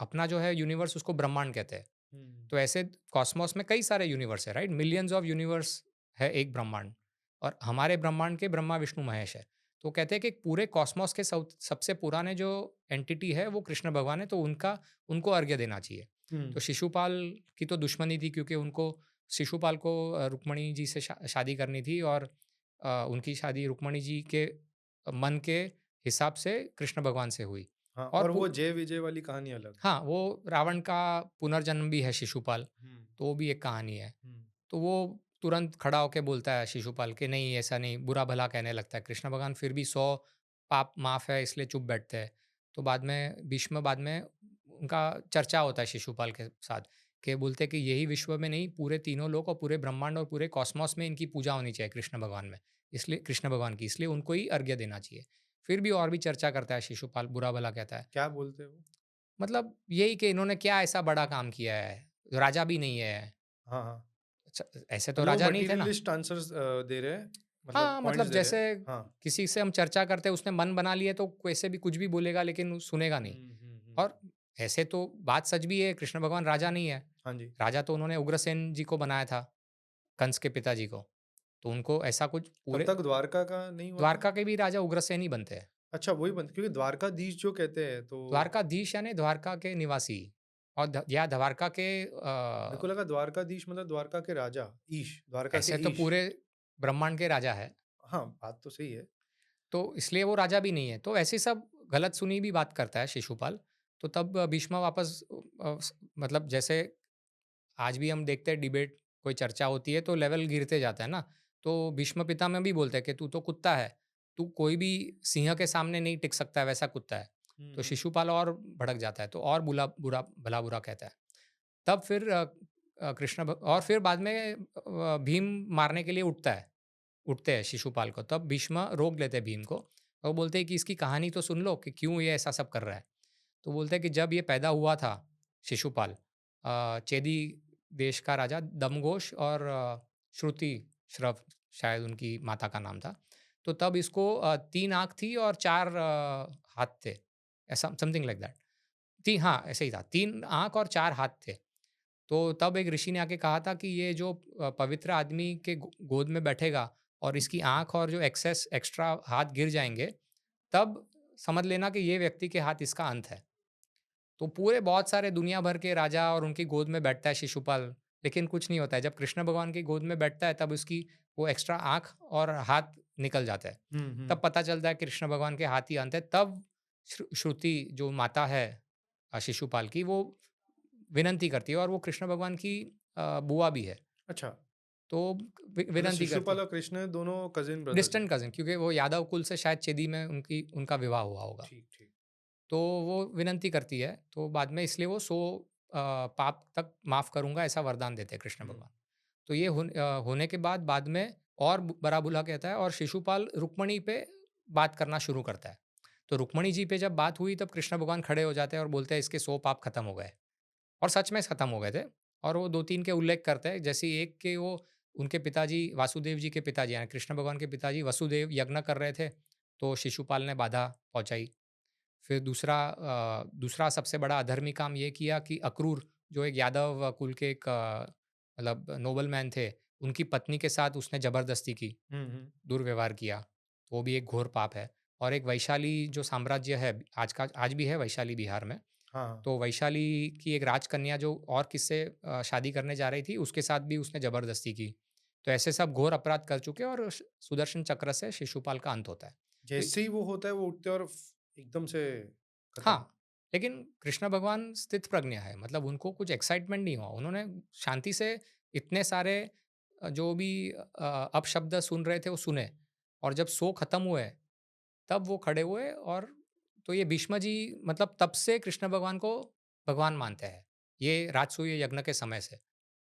अपना जो है यूनिवर्स उसको ब्रह्मांड कहते हैं। हुँ। तो ऐसे कॉस्मॉस में कई सारे यूनिवर्स है, राइट? मिलियंस ऑफ यूनिवर्स है एक ब्रह्मांड, और हमारे ब्रह्मांड के ब्रह्मा विष्णु महेश है। तो कहते हैं कि पूरे कॉस्मॉस के सबसे पुराने जो एंटिटी है वो कृष्ण भगवान है, तो उनको अर्घ्य देना चाहिए। हुँ। तो शिशुपाल की तो दुश्मनी थी क्योंकि उनको शिशुपाल को रुक्मणी जी से शादी करनी थी, और उनकी शादी रुक्मणी जी के मन के हिसाब से कृष्ण भगवान से हुई। हाँ, और और वो जय विजय वाली कहानी अलग है। हाँ, वो रावण का पुनर्जन्म भी है शिशुपाल, हुँ। तो वो भी एक कहानी है। हुँ। तो वो तुरंत खड़ा होके बोलता है शिशुपाल कि नहीं ऐसा नहीं, बुरा-भला कहने लगता है। कृष्ण भगवान फिर भी 100 पाप माफ़ है इसलिए चुप बैठते हैं। तो बाद में भीष्म, बाद में उनका चर्चा होता है शिशुपाल के साथ, कि बोलते हैं कि यही विश्व में नहीं, पूरे तीनों लोक और पूरे ब्रह्मांड और पूरे कॉस्मॉस में इनकी पूजा होनी चाहिए कृष्ण भगवान में। इसलिए कृष्ण भगवान की, इसलिए उनको ही अर्घ्य देना चाहिए। फिर भी और भी चर्चा करता है शिशुपाल, बुरा-भला कहता है। क्या बोलते हैं वो? मतलब यही कि इन्होंने क्या ऐसा बड़ा काम किया है? राजा भी नहीं है। हाँ, हाँ। अच्छा, ऐसे तो मतलब वो राजा नहीं थे ना? मटीरियलिस्ट आंसर्स दे रहे हैं, मतलब हाँ, पॉइंट्स मतलब दे रहे जैसे हैं। हाँ। किसी से हम चर्चा करते हैं, उसने मन बना लिया तो वैसे भी कुछ भी बोलेगा लेकिन वो सुनेगा नहीं। हुँ, हुँ, हुँ। और ऐसे तो बात सच भी है, कृष्ण भगवान राजा नहीं है। हाँ जी। राजा तो उन्होंने उग्रसेन जी को बनाया था, कंस के पिताजी को। तो उनको ऐसा कुछ तब पूरे तक द्वारका का नहीं हुआ था? द्वारका के भी राजा उग्रसेन ही बनते हैं। अच्छा, वही बन क्योंकि द्वारकाधीश जो कहते हैं तो द्वारकाधीश यानी द्वारका के निवासी, और या द्वारका के मेरे को लगा द्वारकाधीश मतलब द्वारका के राजा, ईश, द्वारका के ऐसे तो ईश। पूरे ब्रह्मांड के राजा है। हाँ, बात तो सही है। तो इसलिए वो राजा भी नहीं है। तो ऐसी सब गलत सुनी भी बात करता है शिशुपाल। तो तब भीष्म वापस मतलब जैसे आज भी हम देखते हैं डिबेट, कोई चर्चा होती है तो लेवल गिरते जाता है ना। तो भीष्म पितामह भी बोलते हैं कि तू तो कुत्ता है, तू कोई भी सिंह के सामने नहीं टिक सकता है, वैसा कुत्ता है। हुँ, तो हुँ। शिशुपाल और भड़क जाता है, तो और बुला बुरा भला बुरा कहता है। तब फिर और फिर बाद में भीम मारने के लिए उठते हैं शिशुपाल को, तब भीष्म रोक लेते हैं भीम को और बोलते हैं कि इसकी कहानी तो सुन लो कि क्यों ये ऐसा सब कर रहा है। तो बोलते हैं कि जब ये पैदा हुआ था शिशुपाल, चेदी देश का राजा दमघोष और श्रुति श्रव शायद उनकी माता का नाम था। तो तब इसको 3 आँख थी और 4 हाथ थे, ऐसा समथिंग लाइक दैट। ती हाँ, ऐसे ही था, 3 आँख और 4 हाथ थे। तो तब एक ऋषि ने आके कहा था कि ये जो पवित्र आदमी के गोद में बैठेगा और इसकी आँख और जो एक्स्ट्रा हाथ गिर जाएँगे, तब समझ लेना कि ये व्यक्ति के हाथ इसका अंत है। तो पूरे बहुत सारे दुनिया भर के राजा और उनकी गोद में बैठता है शिशुपाल, लेकिन कुछ नहीं होता है। जब कृष्ण भगवान की गोद में बैठता है, तब उसकी वो एक्स्ट्रा आँख और हाथ निकल जाता है। हुँ, हुँ। तब पता चलता है कृष्ण भगवान के हाथ ही अंत है। तब श्रुति जो माता है शिशुपाल की, वो विनंती करती है और वो कृष्ण भगवान की बुआ भी है। अच्छा, तो मतलब विनंती करती शिशुपाल है। और कृष्ण दोनों कज़िन ब्रदर्स हैं। डिस्टेंट कज़िन, क्योंकि वो यादव कुल से शायद चेदी में उनका विवाह हुआ होगा। ठीक, ठीक। तो वो विनंती करती है, तो बाद में इसलिए वो 100 पाप तक माफ़ करूँगा ऐसा वरदान देते हैं कृष्ण हुँ, भगवान। तो ये होने के बाद में और बड़ा बुला कहता है और शिशुपाल रुक्मणी पे बात करना शुरू करता है। तो रुक्मणी जी पे जब बात हुई, तब कृष्ण भगवान खड़े हो जाते हैं और बोलते हैं इसके 100 पाप खत्म हो गए। और सच में खत्म हो गए थे। और वो 2-3 के उल्लेख करते हैं, जैसे एक के वो उनके पिताजी वासुदेव जी के पिताजी यानी कृष्ण भगवान के पिताजी वसुदेव यज्ञ कर रहे थे, तो शिशुपाल ने बाधा पहुँचाई। फिर दूसरा सबसे बड़ा अधर्मी काम ये किया कि अक्रूर, जो एक यादव कुल के एक मतलब नोबलमैन थे, उनकी पत्नी के साथ उसने ज़बरदस्ती की, हुँ, हुँ। दुर्व्यवहार किया। वो भी एक घोर पाप है। और एक वैशाली जो साम्राज्य है, आज भी है वैशाली बिहार में। हाँ, हाँ। तो वैशाली की एक राजकन्या जो और किससे शादी करने जा रही थी, उसके साथ भी उसने ज़बरदस्ती की। तो ऐसे सब घोर अपराध कर चुके हैं और सुदर्शन चक्र से शिशुपाल का अंत होता है। तो जैसे ही वो होता है, वो उठते हैं और एकदम से खत्म। हाँ, लेकिन कृष्ण भगवान स्थित प्रज्ञ है, मतलब उनको कुछ एक्साइटमेंट नहीं हुआ। उन्होंने शांति से इतने सारे जो भी अपशब्द सुन रहे थे वो सुने, और जब 100 खत्म हुए, तब वो खड़े हुए। और तो ये भीष्म जी मतलब तब से कृष्ण भगवान को भगवान मानते हैं, ये राजसूय यज्ञ के समय से।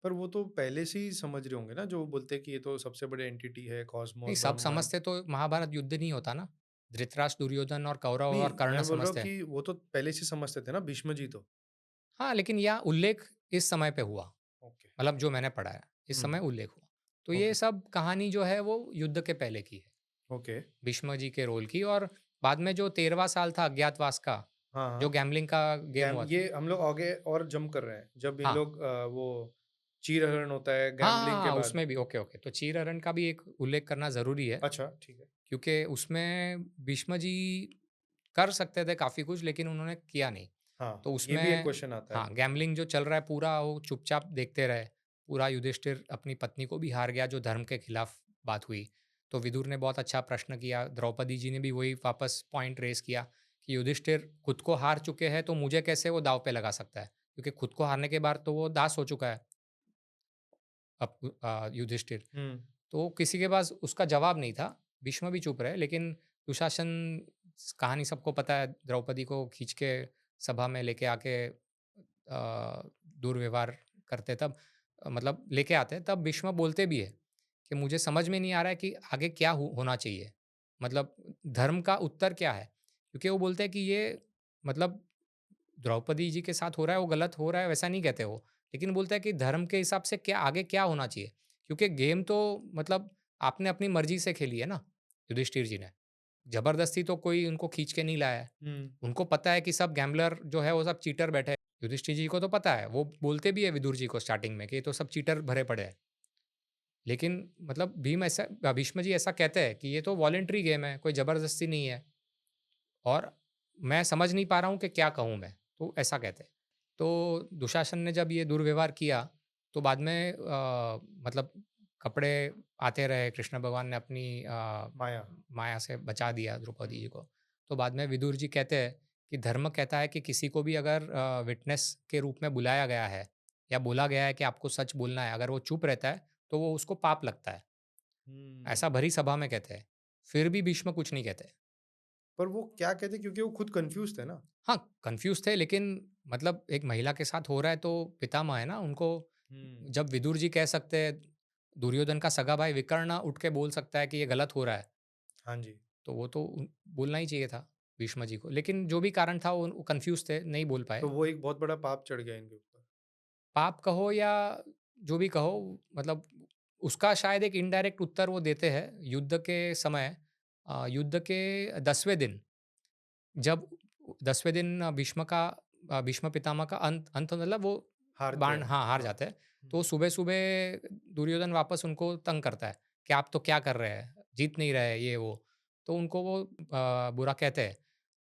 पर वो तो पहले से ही समझ रहे होंगे ना, जो बोलते हैं कि ये तो सबसे बड़ी एंटिटी है, नहीं, कॉस्मोस, सब ब्रह्मांड। समझते तो महाभारत युद्ध नहीं होता ना। धृतराष्ट्र, दुर्योधन और कौरव नहीं, और कर्ण मैं बोल रहा हूँ समझते हैं। कि वो तो पहले से ही समझते थे ना भीष्म जी तो। हाँ, लेकिन यह उल्लेख इस समय पे हुआ, ओके। मतलब जो मैंने पढ़ा है, इस हुँ, समय हुँ। उल्लेख हुआ। तो ये ओके, सब कहानी जो है वो युद्ध के पहले की है, ओके। भीष्म जी के रोल की। और बाद में जो 13वाँ साल था अज्ञातवास का, हाँ, जो हाँ। गैम्बलिंग का गेम गैम हुआ था। ये हम लोग आगे और जंप कर रहे हैं। जब इन हाँ। लोग वो चीरहरण होता है हाँ, हाँ, गैम्बलिंग के हाँ, बाद। उसमें भी ओके, ओके। तो चीरहरण का भी एक उल्लेख करना ज़रूरी है, अच्छा, ठीक है। क्योंकि उसमें भीष्म जी कर सकते थे काफ़ी कुछ, लेकिन उन्होंने किया नहीं। हाँ, तो ये भी एक उसमें क्वेश्चन आता है। हाँ, गैम्बलिंग जो चल रहा है पूरा, वो चुपचाप देखते रहे। पूरा युधिष्ठिर अपनी पत्नी को भी हार गया, जो धर्म के खिलाफ बात हुई। तो विदुर ने बहुत अच्छा प्रश्न किया, द्रौपदी जी ने भी वही वापस पॉइंट रेज़ किया कि युधिष्ठिर खुद को हार चुके हैं, तो मुझे कैसे वो दाँव पे लगा सकता है? क्योंकि खुद को हारने के बाद तो वो दास हो चुका है युधिष्ठिर। हुँ। तो किसी के पास उसका जवाब नहीं था। भीष्म भी चुप रहे, लेकिन दुशासन कहानी सबको पता है, द्रौपदी को खींच के सभा में लेके आके दुर्व्यवहार करते, तब मतलब लेके आते हैं, तब भीष्म बोलते भी है कि मुझे समझ में नहीं आ रहा है कि आगे क्या होना चाहिए, मतलब धर्म का उत्तर क्या है। क्योंकि वो बोलते हैं कि ये मतलब द्रौपदी जी के साथ हो रहा है वो गलत हो रहा है, वैसा नहीं कहते वो, लेकिन बोलता है कि धर्म के हिसाब से क्या आगे क्या होना चाहिए। क्योंकि गेम तो मतलब आपने अपनी मर्जी से खेली है ना, युधिष्ठिर जी ने, जबरदस्ती तो कोई उनको खींच के नहीं लाया है। हुँ। उनको पता है कि सब गैम्बलर जो है वो सब चीटर बैठे हैं। युधिष्ठिर जी को तो पता है, वो बोलते भी है विदुर जी को स्टार्टिंग में कि ये तो सब चीटर भरे पड़े हैं। लेकिन मतलब भीष्म जी ऐसा कहते हैं कि ये तो वॉलंटरी गेम है, कोई जबरदस्ती नहीं है। और मैं समझ नहीं पा रहा हूँ कि क्या कहूँ मैं, तो ऐसा कहते हैं। तो दुशासन ने जब ये दुर्व्यवहार किया, तो बाद में मतलब कपड़े आते रहे, कृष्ण भगवान ने अपनी माया। माया से बचा दिया द्रौपदी जी को। तो बाद में विदुर जी कहते हैं कि धर्म कहता है कि किसी को भी अगर विटनेस के रूप में बुलाया गया है या बोला गया है कि आपको सच बोलना है, अगर वो चुप रहता है, तो वो उसको पाप लगता है। हुँ। ऐसा भरी सभा में कहते हैं। फिर भी भीष्म कुछ नहीं कहते। पर वो क्या कहते हैं, क्योंकि वो खुद कन्फ्यूज़ थे ना? हाँ, कन्फ्यूज़ थे, लेकिन मतलब एक महिला के साथ हो रहा है तो पितामह है ना, उनको हुँ। जब विदुर जी कह सकते हैं, दुर्योधन का सगा भाई विकर्ण उठ के बोल सकता है कि ये गलत हो रहा है, हाँ जी। तो वो तो बोलना ही चाहिए था भीष्म जी को। लेकिन जो भी कारण था वो कन्फ्यूज़ थे, नहीं बोल पाए। तो वो एक बहुत बड़ा पाप चढ़ गया इनके ऊपर। पाप कहो या जो भी कहो, मतलब उसका शायद एक इनडायरेक्ट उत्तर वो देते हैं युद्ध के समय। युद्ध के 10वें दिन, जब 10वें दिन भीष्म पितामह का अंत अंत मतलब वो हारते बाण, हैं। हाँ, हार हाँ। जाते हैं। तो हुँ। सुबह-सुबह दुर्योधन वापस उनको तंग करता है कि आप तो क्या कर रहे हैं? जीत नहीं रहे, ये वो। तो उनको वो बुरा कहते हैं।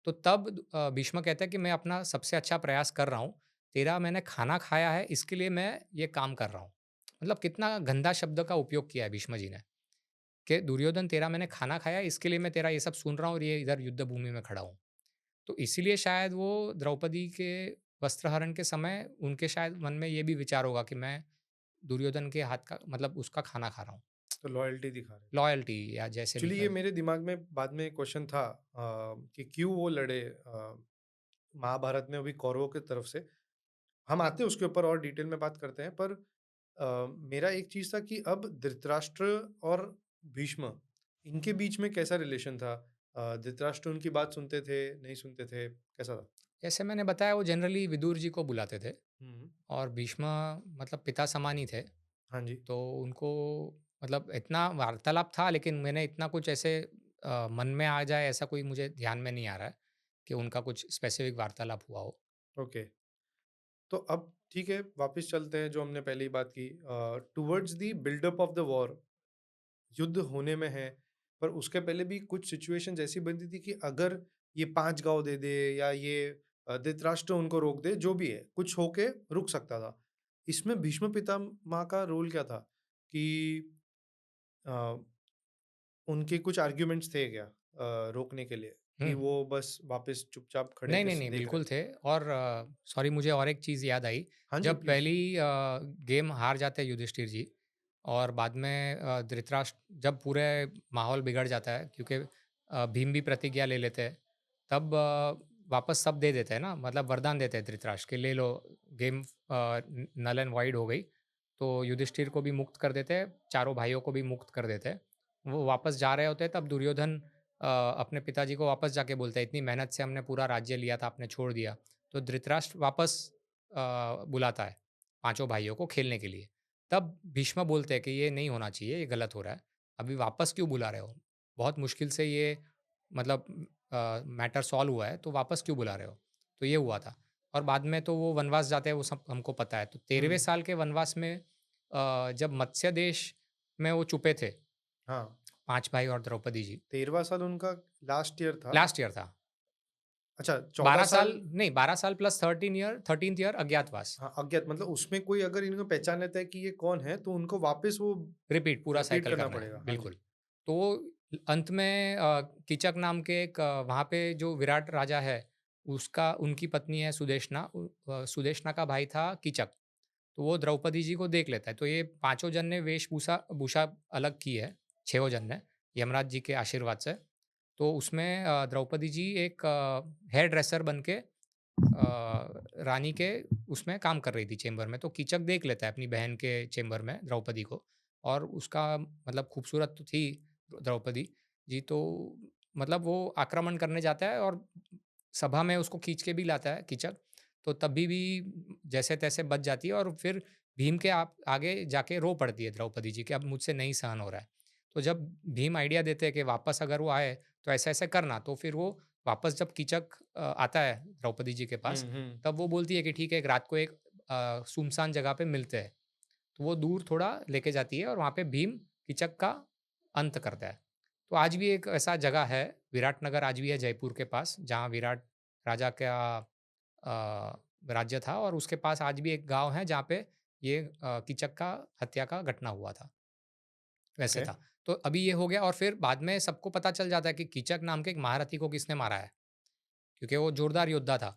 तो तब भीष्म कहते हैं कि मैं अपना सबसे अच्छा प्रयास कर रहा हूँ। तेरा मैंने खाना खाया है, इसके लिए मैं ये काम कर रहा हूँ। मतलब कितना गंदा शब्द का उपयोग किया है भीष्म जी ने, कि दुर्योधन तेरा मैंने खाना खाया है, इसके लिए मैं तेरा ये सब सुन रहा हूँ और ये इधर युद्ध भूमि में खड़ा हूँ। तो इसीलिए शायद वो द्रौपदी के वस्त्रहरण के समय उनके शायद मन में ये भी विचार होगा कि मैं दुर्योधन के हाथ का, मतलब उसका खाना खा रहा हूँ। तो लॉयल्टी दिखा रहे थे। लॉयल्टी या जैसे भी एक्चुअली ये कहें। मेरे दिमाग में बाद में क्वेश्चन था कि क्यों वो लड़े महाभारत में अभी कौरवों की तरफ से। हम आते हैं उसके ऊपर और डिटेल में बात करते हैं पर मेरा एक चीज़ था कि अब धृतराष्ट्र और भीष्म इनके बीच में कैसा रिलेशन था? धृतराष्ट्र उनकी बात सुनते थे, नहीं सुनते थे, कैसा था? जैसे मैंने बताया, वो जनरली विदुर जी को बुलाते थे हुँ। और भीष्म मतलब पिता समान ही थे। हाँ जी। तो उनको मतलब इतना वार्तालाप था, लेकिन मैंने इतना कुछ ऐसे मन में आ जाए ऐसा कोई मुझे ध्यान में नहीं आ रहा है कि उनका कुछ स्पेसिफिक वार्तालाप हुआ हो। ओके। तो अब ठीक है, वापस चलते हैं जो हमने पहले ही बात की towards the buildup of the war युद्ध होने में है, पर उसके पहले भी कुछ सिचुएशंस ऐसी बनती थी कि अगर ये 5 गाँव दे दे या ये धृतराष्ट्र उनको रोक दे, जो भी है, कुछ होके रुक सकता था। इसमें भीष्म पितामह का रोल क्या था? कि अ, उनके कुछ आर्ग्यूमेंट्स थे क्या रोकने के लिए? कि हुँ। वो बस वापस चुपचाप खड़े नहीं, थे, नहीं, नहीं, देख रहे बिल्कुल थे? थे। और सॉरी, मुझे और एक चीज़ याद आई। हाँ जी, जब प्लीज़। पहली गेम हार जाते हैं युधिष्ठिर जी, और बाद में धृतराष्ट्र, जब पूरे माहौल बिगड़ जाता है क्योंकि भीम भी प्रतिज्ञा ले लेते हैं, तब वापस सब दे देते हैं ना, मतलब वरदान देते हैं धृतराष्ट्र कि ले लो, गेम नल एंड वॉइड हो गई। तो युधिष्ठिर को भी मुक्त कर देते हैं, चारों भाइयों को भी मुक्त कर देते हैं। वो वापस जा रहे होते हैं, तब दुर्योधन अपने पिताजी को वापस जाके बोलता है, इतनी मेहनत से हमने पूरा राज्य लिया था, आपने छोड़ दिया। तो धृतराष्ट्र वापस बुलाता है पांचों भाइयों को खेलने के लिए। तब भीष्म बोलते हैं कि ये नहीं होना चाहिए, ये गलत हो रहा है, अभी वापस क्यों बुला रहे हो? बहुत मुश्किल से ये, मतलब मैटर सॉल्व हुआ है, तो वापस क्यों बुला रहे हो? तो ये हुआ था। और बाद में तो वो वनवास जाते हैं, वो सब हमको पता है। तो हुँ। 13वें साल के वनवास में जब मत्स्य देश में वो छुपे थे, हाँ, पांच भाई और द्रौपदी जी, 13वां साल उनका लास्ट ईयर था। लास्ट ईयर था। अच्छा, 14 12 साल साल। नहीं, 12 साल प्लस 13th ईयर अज्ञातवास। हाँ, अज्ञात मतलब उसमें कोई अगर इनको पहचान लेता है कि ये कौन है, तो उनको वापस वो रिपीट, पूरा रिपीट साइकिल करना करना है, पड़ेगा। हाँ जी। बिल्कुल। तो अंत में कीचक नाम के एक, वहाँ पे जो विराट राजा है, उसका उनकी पत्नी है सुदेशना। सुदेशना का भाई था कीचक। तो वो द्रौपदी जी को देख लेता है। तो ये पाँचों जन ने वेशभूषा भूषा अलग की है, छहों जन ने, यमराज जी के आशीर्वाद से। तो उसमें द्रौपदी जी एक हेयर ड्रेसर बन के रानी के उसमें काम कर रही थी चेंबर में। तो कीचक देख लेता है अपनी बहन के चेंबर में द्रौपदी को, और उसका मतलब खूबसूरत तो थी द्रौपदी जी। तो मतलब वो आक्रमण करने जाता है और सभा में उसको खींच के भी लाता है कीचक। तो तभी भी जैसे तैसे बच जाती है, और फिर भीम के आगे जाके रो पड़ती है द्रौपदी जी कि अब मुझसे नहीं सहन हो रहा है। तो जब भीम आइडिया देते हैं कि वापस अगर वो आए तो ऐसा ऐसा करना, तो फिर वो वापस जब कीचक आता है द्रौपदी जी के हुँ, पास, हुँ। तब वो बोलती है कि ठीक है, एक रात को एक सुनसान जगह पे मिलते हैं। तो वो दूर थोड़ा लेके जाती है और वहाँ पे भीम कीचक का अंत करता है। तो आज भी एक ऐसा जगह है, विराटनगर आज भी है जयपुर के पास, जहाँ विराट राजा का राज्य था, और उसके पास आज भी एक गाँव है जहाँ पे ये कीचक का हत्या का घटना हुआ था, वैसे ओके। था। तो अभी ये हो गया, और फिर बाद में सबको पता चल जाता है कि कीचक नाम के एक महारथी को किसने मारा है, क्योंकि वो जोरदार योद्धा था।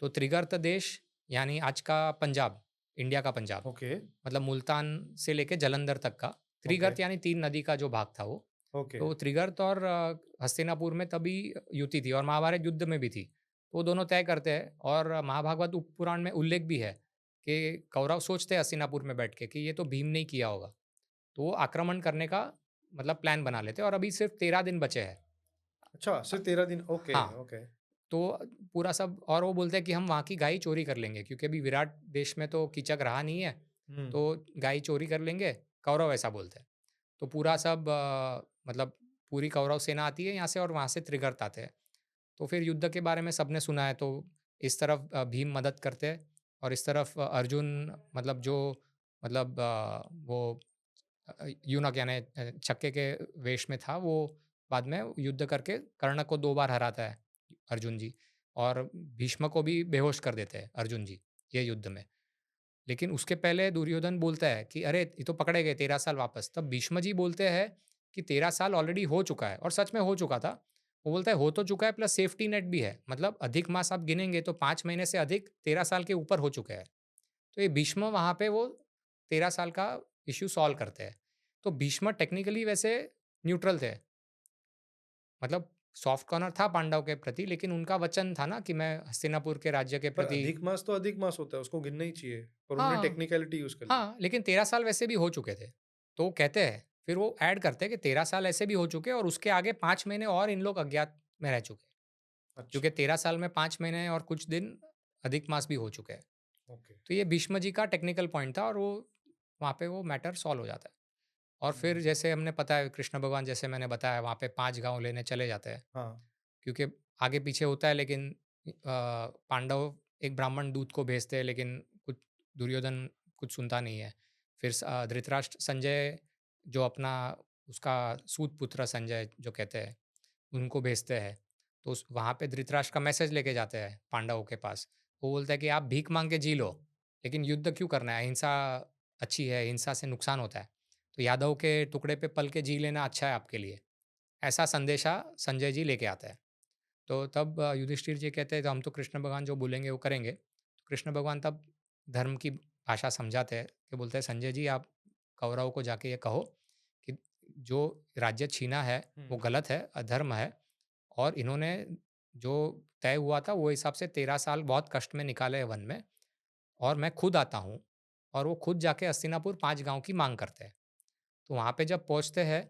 तो त्रिगर्त देश, यानी आज का पंजाब, इंडिया का पंजाब, ओके, मतलब मुल्तान से लेके जालंधर तक का, ओके, त्रिगर्त यानी 3 नदी का जो भाग था वो। ओके, तो त्रिगर्त और हस्तिनापुर में तभी युति थी, और महाभारत युद्ध में भी थी। तो वो दोनों तय करते हैं, और महाभागवत उपपुराण में उल्लेख भी है कि कौरव सोचते हैं हस्तिनापुर में बैठ के कि ये तो भीम ने ही किया होगा। तो वो आक्रमण करने का मतलब प्लान बना लेते हैं और अभी सिर्फ़ 13 दिन बचे हैं। अच्छा, अ, सिर्फ़ 13 दिन, ओके, हाँ, ओके। तो पूरा सब और वो बोलते हैं कि हम वहाँ की गाय चोरी कर लेंगे क्योंकि अभी विराट देश में तो कीचक रहा नहीं है, हुँ, तो गाय चोरी कर लेंगे, कौरव ऐसा बोलते हैं। तो पूरा सब मतलब पूरी कौरव सेना आती है यहाँ से और वहाँ से त्रिगर्त आते हैं। तो फिर युद्ध के बारे में सबने सुना है तो इस तरफ भीम मदद करते हैं और इस तरफ अर्जुन मतलब जो मतलब वो यूनक यानी छक्के के वेश में था वो बाद में युद्ध करके कर्ण को 2 बार हराता है अर्जुन जी और भीष्म को भी बेहोश कर देते हैं अर्जुन जी ये युद्ध में। लेकिन उसके पहले दुर्योधन बोलता है कि अरे ये तो पकड़े गए 13 साल वापस। तब भीष्म जी बोलते हैं कि 13 साल ऑलरेडी हो चुका है और सच में हो चुका था। वो बोलता है हो तो चुका है प्लस सेफ्टी नेट भी है। मतलब अधिक मास आप गिनेंगे तो 5 महीने से अधिक 13 साल के ऊपर हो चुके हैं। तो ये भीष्म वहाँ पे वो 13 साल का इश्यू सॉल्व करते हैं। तो भीष्म टेक्निकली वैसे न्यूट्रल थे। मतलब सॉफ्ट कॉर्नर था पांडव के प्रति लेकिन उनका वचन था ना कि मैं हस्तिनापुर के राज्य के पर प्रति अधिक मास तो अधिक मास होता है, उसको गिनना ही चाहिए, पर उन्होंने हाँ, टेक्निकैलिटी यूज़ कर ली। हाँ, लेकिन 13 साल वैसे भी हो चुके थे। तो वो कहते हैं, फिर वो ऐड करते हैं कि 13 साल ऐसे भी हो चुके हैं और उसके आगे 5 महीने और इन लोग अज्ञात में रह चुके हैं। क्योंकि अच्छा, 13 साल में 5 महीने और कुछ दिन अधिक मास भी हो चुके हैं। ओके। तो ये भीष्म जी का टेक्निकल पॉइंट था और वो वहाँ पे वो मैटर सॉल्व हो जाता है। और फिर हुँ, जैसे हमने पता है कृष्ण भगवान जैसे मैंने बताया वहाँ पे 5 गाँव लेने चले जाते हैं। हाँ, क्योंकि आगे पीछे होता है लेकिन पांडव एक ब्राह्मण दूत को भेजते हैं लेकिन कुछ दुर्योधन कुछ सुनता नहीं है। फिर धृतराष्ट्र संजय जो अपना उसका सूत पुत्र संजय जो कहते हैं उनको भेजते हैं। तो उस वहाँ पे धृतराष्ट्र का मैसेज लेके जाते हैं पांडवों के पास। वो बोलता है कि आप भीख माँग के जी लो, लेकिन युद्ध क्यों करना है? अहिंसा अच्छी है, हिंसा से नुकसान होता है। तो यादव के टुकड़े पे पल के जी लेना अच्छा है आपके लिए। ऐसा संदेशा संजय जी लेके आता है। तो तब युधिष्ठिर जी कहते हैं तो हम तो कृष्ण भगवान जो बोलेंगे वो करेंगे। तो कृष्ण भगवान तब धर्म की भाषा समझाते हैं कि बोलते हैं संजय जी आप कौरवों को जाके ये कहो कि जो राज्य छीना है वो हुँ, गलत है, अधर्म है और इन्होंने जो तय हुआ था वो हिसाब से 13 साल बहुत कष्ट में निकाले हैं वन में और मैं खुद आता हूँ और वो खुद जाके हस्तिनापुर 5 गाँव की माँग करते हैं। तो वहाँ पे जब पहुँचते हैं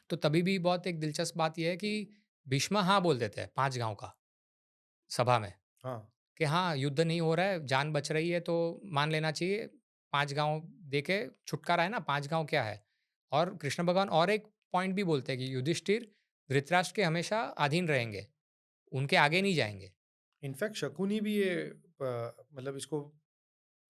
तो तभी भी बहुत एक दिलचस्प बात ये है कि भीष्म हाँ बोल देते हैं 5 गाँव का सभा में। हाँ, कि हाँ, युद्ध नहीं हो रहा है, जान बच रही है तो मान लेना चाहिए। 5 गाँव देके छुटकारा है ना, 5 गाँव क्या है? और कृष्ण भगवान और एक पॉइंट भी बोलते हैं कि युधिष्ठिर धृतराष्ट्र के हमेशा अधीन रहेंगे, उनके आगे नहीं जाएँगे। इनफैक्ट शकुनी भी ये मतलब इसको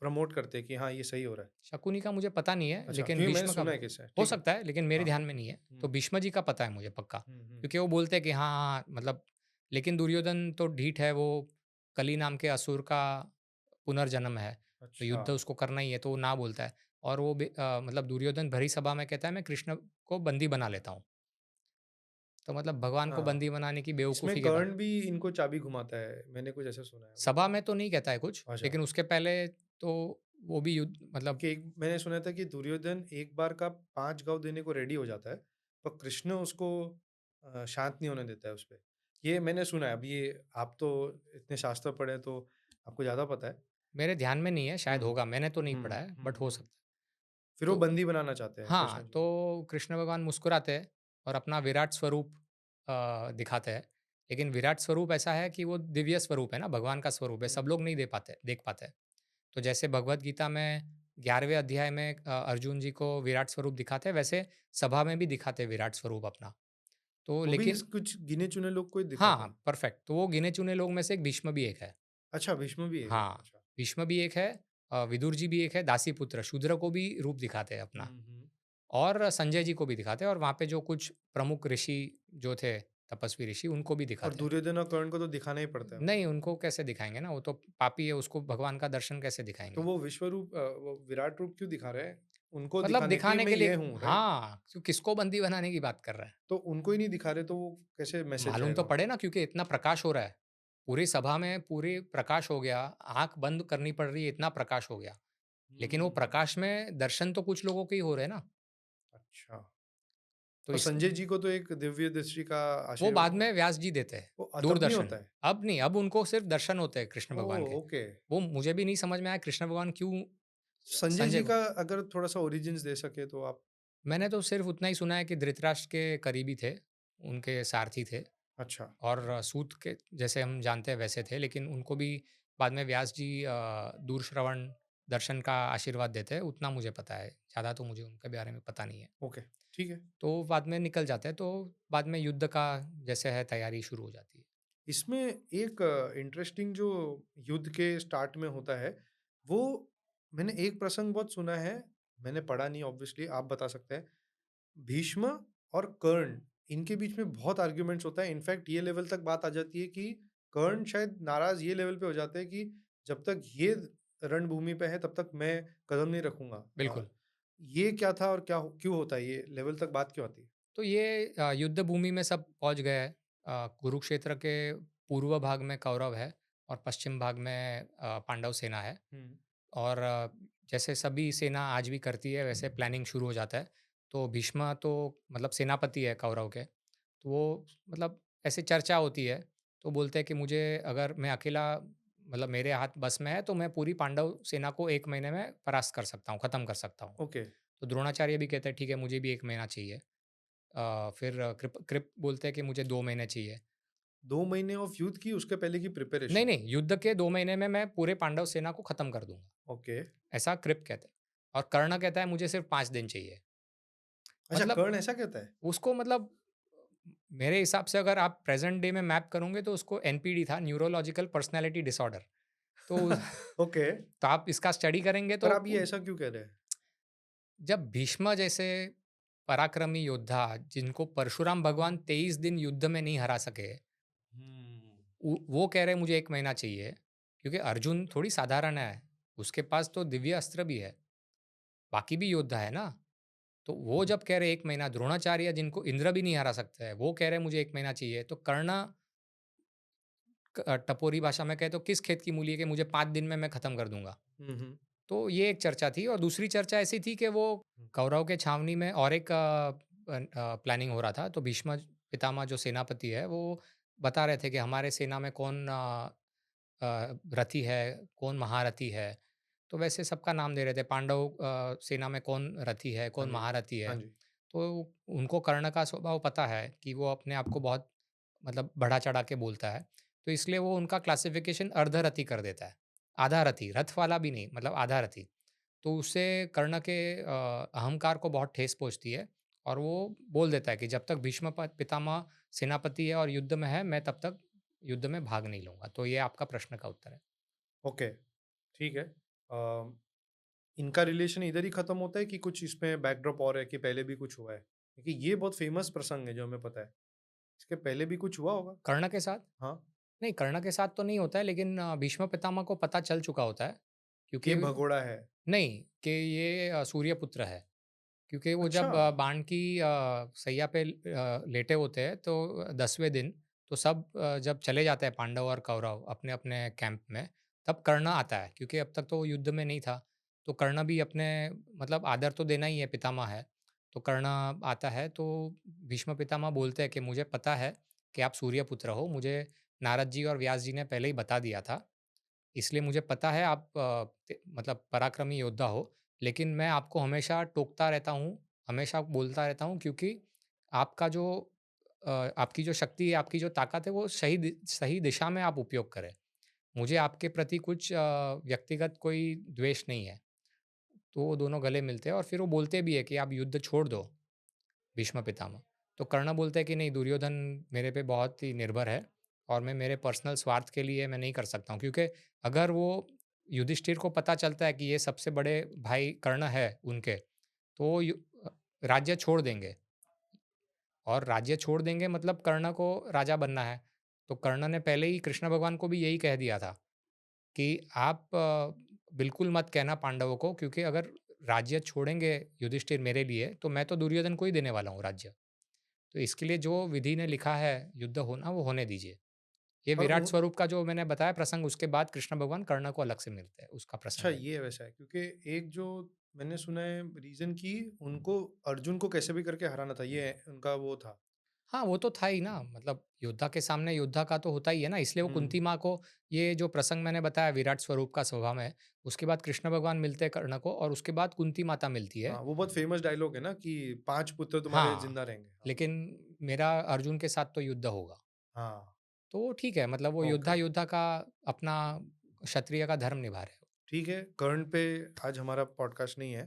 प्रमोट करते हैं कि हाँ, ये सही हो रहा है। शकुनी का मुझे पता नहीं है, अच्छा, लेकिन क्योंकि मैंने भीष्म का सुना है किस्सा, हो ठीक है। सकता है, लेकिन मेरे हाँ, ध्यान में नहीं है। तो हुँ, भीष्म जी का पता है मुझे पक्का, हुँ, हुँ, क्योंकि वो बोलते हैं कि हाँ, हाँ, मतलब लेकिन दुर्योधन तो ढीठ है, वो कली नाम के असुर का पुनर्जन्म है, तो अच्छा, युद्ध उसको करना ही है, तो वो ना बोलता है। और वो मतलब दुर्योधन भरी सभा में कहता है, मैं कृष्ण को बंदी बना लेता हूँ। तो मतलब भगवान को हाँ, बंदी बनाने की इसमें बेवकूफ़ी के बाद कर्ण भी इनको चाबी घुमाता है, मैंने कुछ ऐसा सुना है, वो सभा में तो नहीं कहता है कुछ, अच्छा, लेकिन उसके पहले तो वो भी युद्ध मतलब कि एक मैंने सुना था कि दुर्योधन एक बार का 5 गाँव देने को रेडी हो जाता है, पर कृष्ण उसको शांत नहीं होने देता है उसपे। ये मैंने सुना है, अब ये आप तो इतने शास्त्र पढ़े हैं, तो आपको ज़्यादा पता है। मेरे ध्यान में नहीं है, शायद हुँ, होगा, मैंने तो नहीं हुँ, पढ़ा है, हुँ, बट हो हुँ। सकता है। फिर वो तो बंदी बनाना चाहते हैं कृष्ण हाँ, जी को। तो कृष्ण भगवान मुस्कुराते हैं और अपना विराट स्वरूप दिखाते हैं। लेकिन विराट स्वरूप ऐसा है कि वो दिव्य स्वरूप है ना, भगवान का स्वरूप है, हुँ, सब लोग नहीं देख पाते। तो जैसे भगवद गीता में 11वें अध्याय में अर्जुन जी को विराट स्वरूप दिखाते हैं, वैसे सभा में भी दिखाते हैं विराट स्वरूप अपना। तो वो भी लेकिन कुछ गिने-चुने लोग को ही दिखाते हाँ, हैं। परफेक्ट। तो वो गिने-चुने लोग में से एक भीष्म भी एक है। अच्छा, भीष्म भी एक है, हाँ, अच्छा। भीष्म भी एक है विदुर जी भी एक है, दासीपुत्र शूद्र को भी रूप दिखाते हैं हुँ, अपना। हुँ। और संजय जी को भी दिखाते हैं और वहाँ पे जो कुछ प्रमुख ऋषि जो थे, तपस्वी ऋषि, उनको भी और दिखाते हैं। दुर्योधन और कर्ण को तो दिखाना ही पड़ता है वो। नहीं, उनको कैसे दिखाएँगे ना, वो तो पापी है, उसको भगवान का दर्शन कैसे तो दिखाएँगे? वो वो विराट रूप क्यों दिखा रहे हैं? उनको मतलब दिखाने के लिए दिखाने मैं के ये लिए हूँ, राइट? हाँ, तो किसको बंदी बनाने की बात कर रहा है? तो उनको ही नहीं दिखा रहे, तो वो कैसे मैसेज मालूम जाएगा तो वहाँ पड़े पे? ना क्योंकि इतना प्रकाश हो रहा है। पूरी सभा में पूरी प्रकाश हो गया, आँख बंद करनी पड़ रही है, इतना प्रकाश हो गया। लेकिन वो हुँ, प्रकाश में दर्शन तो कुछ लोगों के ही हो रहे हैं ना। अच्छा। तो और इस संजय जी को तो एक दिव्य दृष्टि का वो बाद आशीर्वाद में व्यास जी देते हैं, तब नहीं दूरदर्शन। होता है? अब नहीं, अब उनको सिर्फ़ दर्शन होते हैं कृष्ण भगवान ओह! के। ओके। वो मुझे भी नहीं समझ में आया कृष्ण भगवान क्यों संजय संजय जी को। का अगर थोड़ा-सा ओरिजिन्स दे सके तो आप। मैंने तो सिर्फ़ उतना ही सुना है कि धृतराष्ट्र के करीबी थे, उनके सारथी थे अच्छा। और सूत के जैसे हम जानते हैं वैसे थे, लेकिन उनको भी बाद में व्यास जी दूरश्रवण दर्शन का आशीर्वाद देते हैं, उतना मुझे पता है। ज़्यादा तो मुझे उनके बारे में पता नहीं है। ओके, ठीक है। तो बाद में निकल जाते हैं, तो बाद में युद्ध का जैसे है तैयारी शुरू हो जाती है। इसमें एक इंटरेस्टिंग जो युद्ध के स्टार्ट में होता है, वो मैंने एक प्रसंग बहुत सुना है, मैंने पढ़ा नहीं ऑब्वियसली आप बता सकते हैं। भीष्म और कर्ण इनके बीच में बहुत आर्ग्यूमेंट्स होता है। इनफैक्ट ये लेवल तक बात आ जाती है कि कर्ण शायद नाराज़ ये लेवल पे हो जाते हैं कि जब तक ये रणभूमि पे है तब तक मैं कदम नहीं रखूँगा। बिल्कुल। ये क्या था और क्या क्यों होता है ये लेवल तक बात क्यों आती है? तो ये युद्ध भूमि में सब पहुँच गए हैं। कुरुक्षेत्र के पूर्व भाग में कौरव है और पश्चिम भाग में पांडव सेना है। हुँ। और जैसे सभी सेना आज भी करती है वैसे प्लानिंग शुरू हो जाता है। तो भीष्म तो मतलब सेनापति है कौरव के। तो वो मतलब ऐसे चर्चा होती है, तो बोलते हैं कि मुझे अगर मैं अकेला मतलब मेरे हाथ बस में है तो मैं पूरी पांडव सेना को 1 महीने में परास्त कर सकता हूँ, ख़त्म कर सकता हूँ। ओके। तो द्रोणाचार्य भी कहते हैं ठीक है मुझे भी 1 महीना चाहिए। फिर कृप कृप बोलते हैं कि मुझे 2 महीने चाहिए। 2 महीने ऑफ युद्ध की उसके पहले की नहीं, प्रिपरेशन। नहीं, युद्ध के 2 महीने में मैं पूरे पांडव सेना को ख़त्म कर दूँगा, ओके। ऐसा कृप कहते हैं। और कर्ण कहता है मुझे सिर्फ़ 5 दिन चाहिए। अच्छा मतलब कर्ण ऐसा कहता है? उसको मतलब मेरे हिसाब से अगर आप प्रेज़ेंट डे में मैप करोगे तो उसको एनपीडी था, न्यूरोलॉजिकल पर्सनैलिटी डिसऑर्डर। तो ओके। तो आप इसका स्टडी करेंगे पर तो आप ये ऐसा क्यों कह रहे हैं? जब भीष्म जैसे पराक्रमी योद्धा जिनको परशुराम भगवान 23 दिन युद्ध में नहीं हरा सके, हुँ। वो कह रहे हैं मुझे 1 महीना चाहिए, क्योंकि अर्जुन थोड़ी साधारण है, उसके पास तो दिव्य अस्त्र भी है, बाकी भी योद्धा है ना। तो वो जब कह रहे 1 महीना, द्रोणाचार्य जिनको इंद्र भी नहीं हरा सकते हैं, वो कह रहे हैं मुझे 1 महीना चाहिए, तो कर्ण टपोरी भाषा में कहें तो किस खेत की मूली है कि मुझे 5 दिन में मैं खत्म कर दूँगा। हुँ, हुँ। तो ये एक चर्चा थी और दूसरी चर्चा ऐसी थी कि वो हुँ। कौरव के छावनी में और एक प्लानिंग हो रहा था। तो भीष्म पितामह जो सेनापति है, वो बता रहे थे कि हमारे सेना में कौन रथी है, कौन महारथी है। तो वैसे सबका नाम दे रहे थे, पांडव सेना में कौन रथी है, हाँ कौन जी। महारथी है। हाँ जी। तो उनको कर्ण का स्वभाव पता है कि वो अपने आप को बहुत मतलब बढ़ा-चढ़ा के बोलता है। तो इसलिए वो उनका क्लासिफ़िकेशन अर्धरथी कर देता है। आधा रथी, रथ वाला भी नहीं, मतलब आधा रथी। तो उससे कर्ण के अहंकार को बहुत ठेस पहुँचती है और वो बोल देता है कि जब तक भीष्म पितामह सेनापति है और युद्ध में है, मैं तब तक युद्ध में भाग नहीं लूँगा। तो ये आपका प्रश्न का उत्तर है। ओके, ठीक है। इनका रिलेशन इधर ही खत्म होता है कि कुछ इसमें बैकड्रॉप और है कि पहले भी कुछ हुआ है? क्योंकि ये बहुत फेमस प्रसंग है जो हमें पता है। इसके पहले भी कुछ हुआ होगा? कर्ण के साथ? हाँ, नहीं, कर्ण के साथ तो नहीं होता है, लेकिन भीष्म पितामह को पता चल चुका होता है, कि क्योंकि ये भगोड़ा है। नहीं, कि ये सूर्यपुत्र है। क्योंकि वो अच्छा! जब बाण की सैया पे लेटे होते हैं तो 10वें दिन तो सब जब चले जाते हैं पांडव और कौरव अपने-अपने कैंप में, तब कर्ण आता है, क्योंकि अब तक तो वो युद्ध में नहीं था। तो कर्ण भी अपने मतलब आदर तो देना ही है, पितामह है। तो कर्ण आता है तो भीष्म पितामह बोलते हैं कि मुझे पता है कि आप सूर्यपुत्र हो, मुझे नारद जी और व्यास जी ने पहले ही बता दिया था। इसलिए मुझे पता है आप मतलब पराक्रमी योद्धा हो, लेकिन मैं आपको हमेशा टोकता रहता हूँ, हमेशा बोलता रहता हूँ, क्योंकि आपका जो आपकी जो शक्ति है, आपकी जो ताकत है, वो सही दिशा में आप उपयोग करें। मुझे आपके प्रति कुछ व्यक्तिगत कोई द्वेष नहीं है। तो वो दोनों गले मिलते हैं और फिर वो बोलते भी है कि आप युद्ध छोड़ दो, भीष्म पितामह। तो कर्ण बोलता है कि नहीं, दुर्योधन मेरे पे बहुत ही निर्भर है और मैं मेरे पर्सनल स्वार्थ के लिए मैं नहीं कर सकता हूँ, क्योंकि अगर वो युधिष्ठिर को पता चलता है कि ये सबसे बड़े भाई कर्ण है उनके, तो वो राज्य छोड़ देंगे और राज्य छोड़ देंगे मतलब कर्ण को राजा बनना है। तो कर्ण ने पहले ही कृष्ण भगवान को भी यही कह दिया था कि आप बिल्कुल मत कहना पांडवों को, क्योंकि अगर राज्य छोड़ेंगे युधिष्ठिर मेरे लिए, तो मैं तो दुर्योधन को ही देने वाला हूँ राज्य। तो इसके लिए जो विधि ने लिखा है युद्ध होना, वो होने दीजिए। ये और विराट स्वरूप का जो मैंने बताया प्रसंग, उसके बाद कृष्ण भगवान कर्ण को अलग से मिलते हैं, उसका अच्छा प्रसंग है। ये वैसा है क्योंकि एक जो मैंने सुना है रीज़न कि उनको अर्जुन को कैसे भी करके हराना था, ये उनका वो था। हाँ, वो तो था ही ना, मतलब योद्धा के सामने योद्धा का तो होता ही है ना, इसलिए वो हुँ। कुंती माँ को ये जो प्रसंग मैंने बताया विराट स्वरूप का सभा में, उसके बाद कृष्ण भगवान मिलते हैं कर्ण को और उसके बाद कुंती माता मिलती है। हाँ, वो बहुत फ़ेमस डायलॉग है ना कि 5 पुत्र तुम्हारे हाँ, ज़िंदा रहेंगे। हाँ। लेकिन मेरा अर्जुन के साथ तो युद्ध होगा। हाँ, तो वो ठीक है, मतलब वो ओके। योद्धा-योद्धा का अपना क्षत्रिय का धर्म निभा रहे हो। ठीक है, कर्ण पे आज हमारा पॉडकास्ट नहीं है।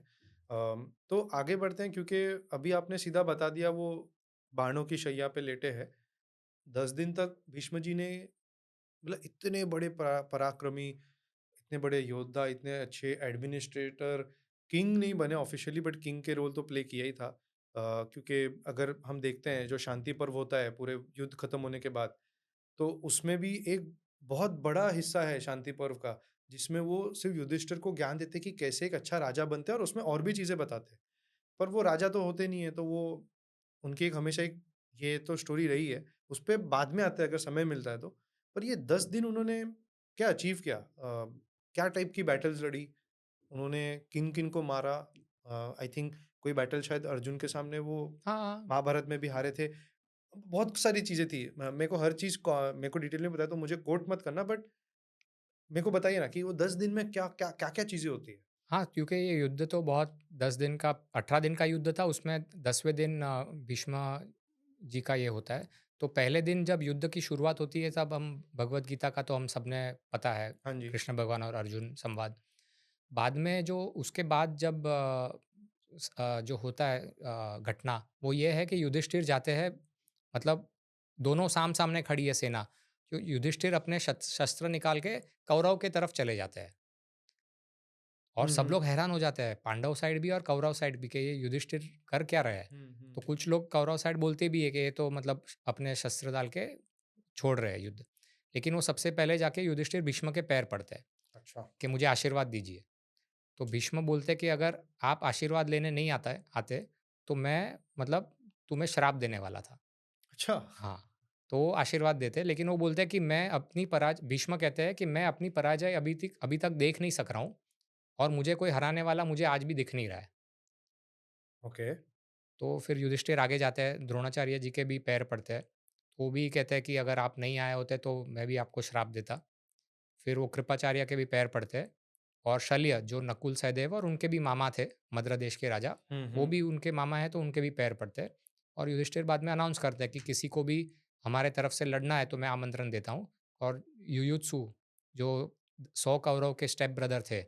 तो आगे बढ़ते हैं क्योंकि अभी आपने सीधा बता दिया वो बाणों की शैया पे लेटे हैं। 10 दिन तक भीष्म जी ने मतलब इतने बड़े पराक्रमी, इतने बड़े योद्धा, इतने अच्छे एडमिनिस्ट्रेटर, किंग नहीं बने ऑफ़िशियली बट किंग के रोल तो प्ले किया ही था। क्योंकि अगर हम देखते हैं जो शांति पर्व होता है पूरे युद्ध खत्म होने के बाद, तो उसमें भी एक बहुत बड़ा हिस्सा है शांति पर्व का, जिसमें वो सिर्फ़ युधिष्ठिर को ज्ञान देते हैं कि कैसे एक अच्छा राजा बनते हैं और उसमें और भी चीज़ें बताते हैं। पर वो राजा तो होते नहीं है, तो वो उनकी एक हमेशा एक ये तो स्टोरी रही है, उसपे बाद में आते हैं अगर समय मिलता है तो। पर ये 10 दिन उन्होंने क्या अचीव किया? क्या टाइप की बैटल्स लड़ी? उन्होंने किन-किन को मारा? आई थिंक कोई बैटल शायद अर्जुन के सामने वो हाँ, महाभारत में भी हारे थे। बहुत सारी चीज़ें थी। मेरे को हर चीज़ मेरे को डिटेल में बताया तो मुझे कोट मत करना बट मेरे को बताइए ना कि वो 10 दिन में क्या-क्या चीज़ें होती है? हाँ, क्योंकि ये युद्ध तो बहुत 10 दिन का 18 दिन का युद्ध था, उसमें 10वें दिन भीष्म जी का ये होता है। तो पहले दिन जब युद्ध की शुरुआत होती है, तब हम भगवद गीता का तो हम सबने पता है, हाँ जी। कृष्ण भगवान और अर्जुन संवाद। बाद में जो उसके बाद जब जो होता है घटना, वो ये है कि युधिष्ठिर जाते हैं, मतलब दोनों साम-सामने खड़ी है सेना। जो युधिष्ठिर अपने शस्त्र निकाल के कौरव के तरफ चले जाते हैं। और हुँ, सब हुँ। लोग हैरान हो जाते हैं, पांडव साइड भी और कौरव साइड भी, कि ये युधिष्ठिर कर क्या रहा है? हुँ, हुँ, तो हुँ। कुछ लोग कौरव साइड बोलते भी है कि ये तो मतलब अपने शस्त्र डाल के छोड़ रहे हैं युद्ध। लेकिन वो सबसे पहले जाके युधिष्ठिर भीष्म के पैर पड़ते हैं अच्छा। कि मुझे आशीर्वाद दीजिए। तो भीष्म बोलते हैं कि अगर आप आशीर्वाद लेने नहीं आते, तो मैं मतलब तुम्हें श्राप देने वाला था। अच्छा! हाँ, तो वो आशीर्वाद देते हैं, लेकिन वो बोलते हैं कि मैं अपनी भीष्म कहते हैं कि मैं अपनी पराजय अभी तक देख नहीं सक रहा हूँ और मुझे कोई हराने वाला मुझे आज भी दिख नहीं रहा है। ओके। तो फिर युधिष्ठिर आगे जाते हैं, द्रोणाचार्य जी के भी पैर पड़ते हैं। वो भी कहते हैं कि अगर आप नहीं आए होते तो मैं भी आपको श्राप देता। फिर वो कृपाचार्य के भी पैर पड़ते हैं और शल्य जो नकुल सहदेव और उनके भी मामा थे, मद्र देश के राजा, हुँ, वो हुँ। भी उनके मामा हैं, तो उनके भी पैर पड़ते हैं। और युधिष्ठिर बाद में अनाउंस करते हैं कि किसी को भी हमारे तरफ से लड़ना है तो मैं आमंत्रण देता हूँ। और युयुत्सु जो 100 कौरव के स्टेप ब्रदर थे,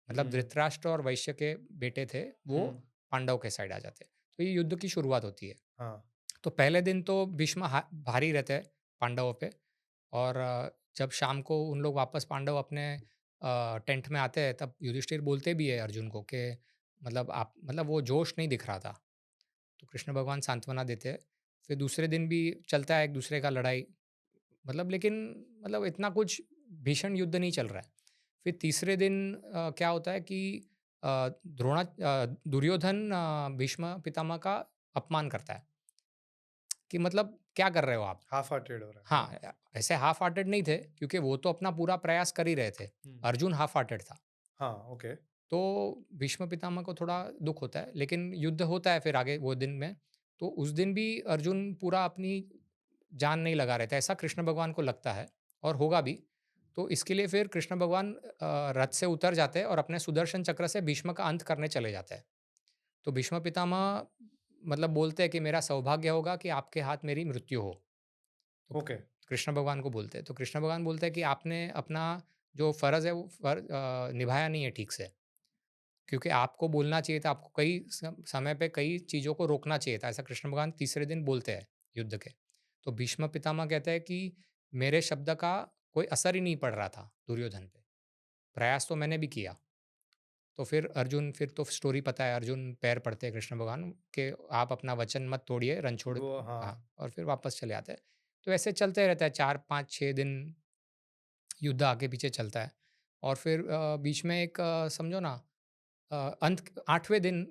मतलब हुँ, धृतराष्ट्र और वैश्य के बेटे थे, वो हुँ। पांडव के साइड आ जाते हैं। तो ये युद्ध की शुरुआत होती है। हाँ। तो पहले दिन तो भीष्म भारी रहते हैं पांडवों पे। और जब शाम को उन लोग वापस पांडव अपने टेंट में आते हैं, तब युधिष्ठिर बोलते भी है अर्जुन को कि मतलब आप मतलब वो जोश नहीं दिख रहा था। तो कृष्ण भगवान सांत्वना देते हैं। फिर दूसरे दिन भी चलता है एक दूसरे का लड़ाई, मतलब लेकिन मतलब इतना कुछ भीषण युद्ध नहीं चल रहा है। फिर तीसरे दिन क्या होता है कि दुर्योधन भीष्म पितामह का अपमान करता है कि मतलब क्या कर रहे हो आप? हाल्फ हार्टेड हो रहा है। हाँ, हाँ। ऐसे हाफ़ हार्टेड नहीं थे, क्योंकि वो तो अपना पूरा प्रयास कर ही रहे थे। हुँ। अर्जुन हाफ़ हार्टेड था। हाँ, ओके। तो भीष्म पितामह को थोड़ा दुःख होता है, लेकिन युद्ध होता है फिर आगे वो दिन में। तो उस दिन भी अर्जुन पूरा अपनी जान नहीं लगा रहे थे, ऐसा कृष्ण भगवान को लगता है और होगा भी। तो इसके लिए फिर कृष्ण भगवान रथ से उतर जाते हैं और अपने सुदर्शन चक्र से भीष्म का अंत करने चले जाते हैं। तो भीष्म पितामह मतलब बोलते हैं कि मेरा सौभाग्य होगा कि आपके हाथ मेरी मृत्यु हो। तो ओके। कृष्ण भगवान को बोलते हैं। तो कृष्ण भगवान बोलते हैं कि आपने अपना जो फ़र्ज़ है वो निभाया नहीं है ठीक से। क्योंकि आपको बोलना चाहिए था, आपको कई समय पे कई चीज़ों को रोकना चाहिए था। ऐसा कृष्ण भगवान तीसरे दिन बोलते हैं युद्ध के। तो भीष्म पितामह कहते हैं कि मेरे शब्द का कोई असर ही नहीं पड़ रहा था दुर्योधन पे। प्रयास तो मैंने भी किया। तो फिर अर्जुन, फिर तो स्टोरी पता है, अर्जुन पैर पड़ते हैं कृष्ण भगवान के, आप अपना वचन मत तोड़िए, रणछोड़ वो हाँ, हाँ। और फिर वापस चले आते हैं। तो ऐसे चलते रहता है 4, 5, 6 दिन युद्ध आगे-पीछे चलता है। और फिर बीच में एक समझो ना अंत 8वें दिन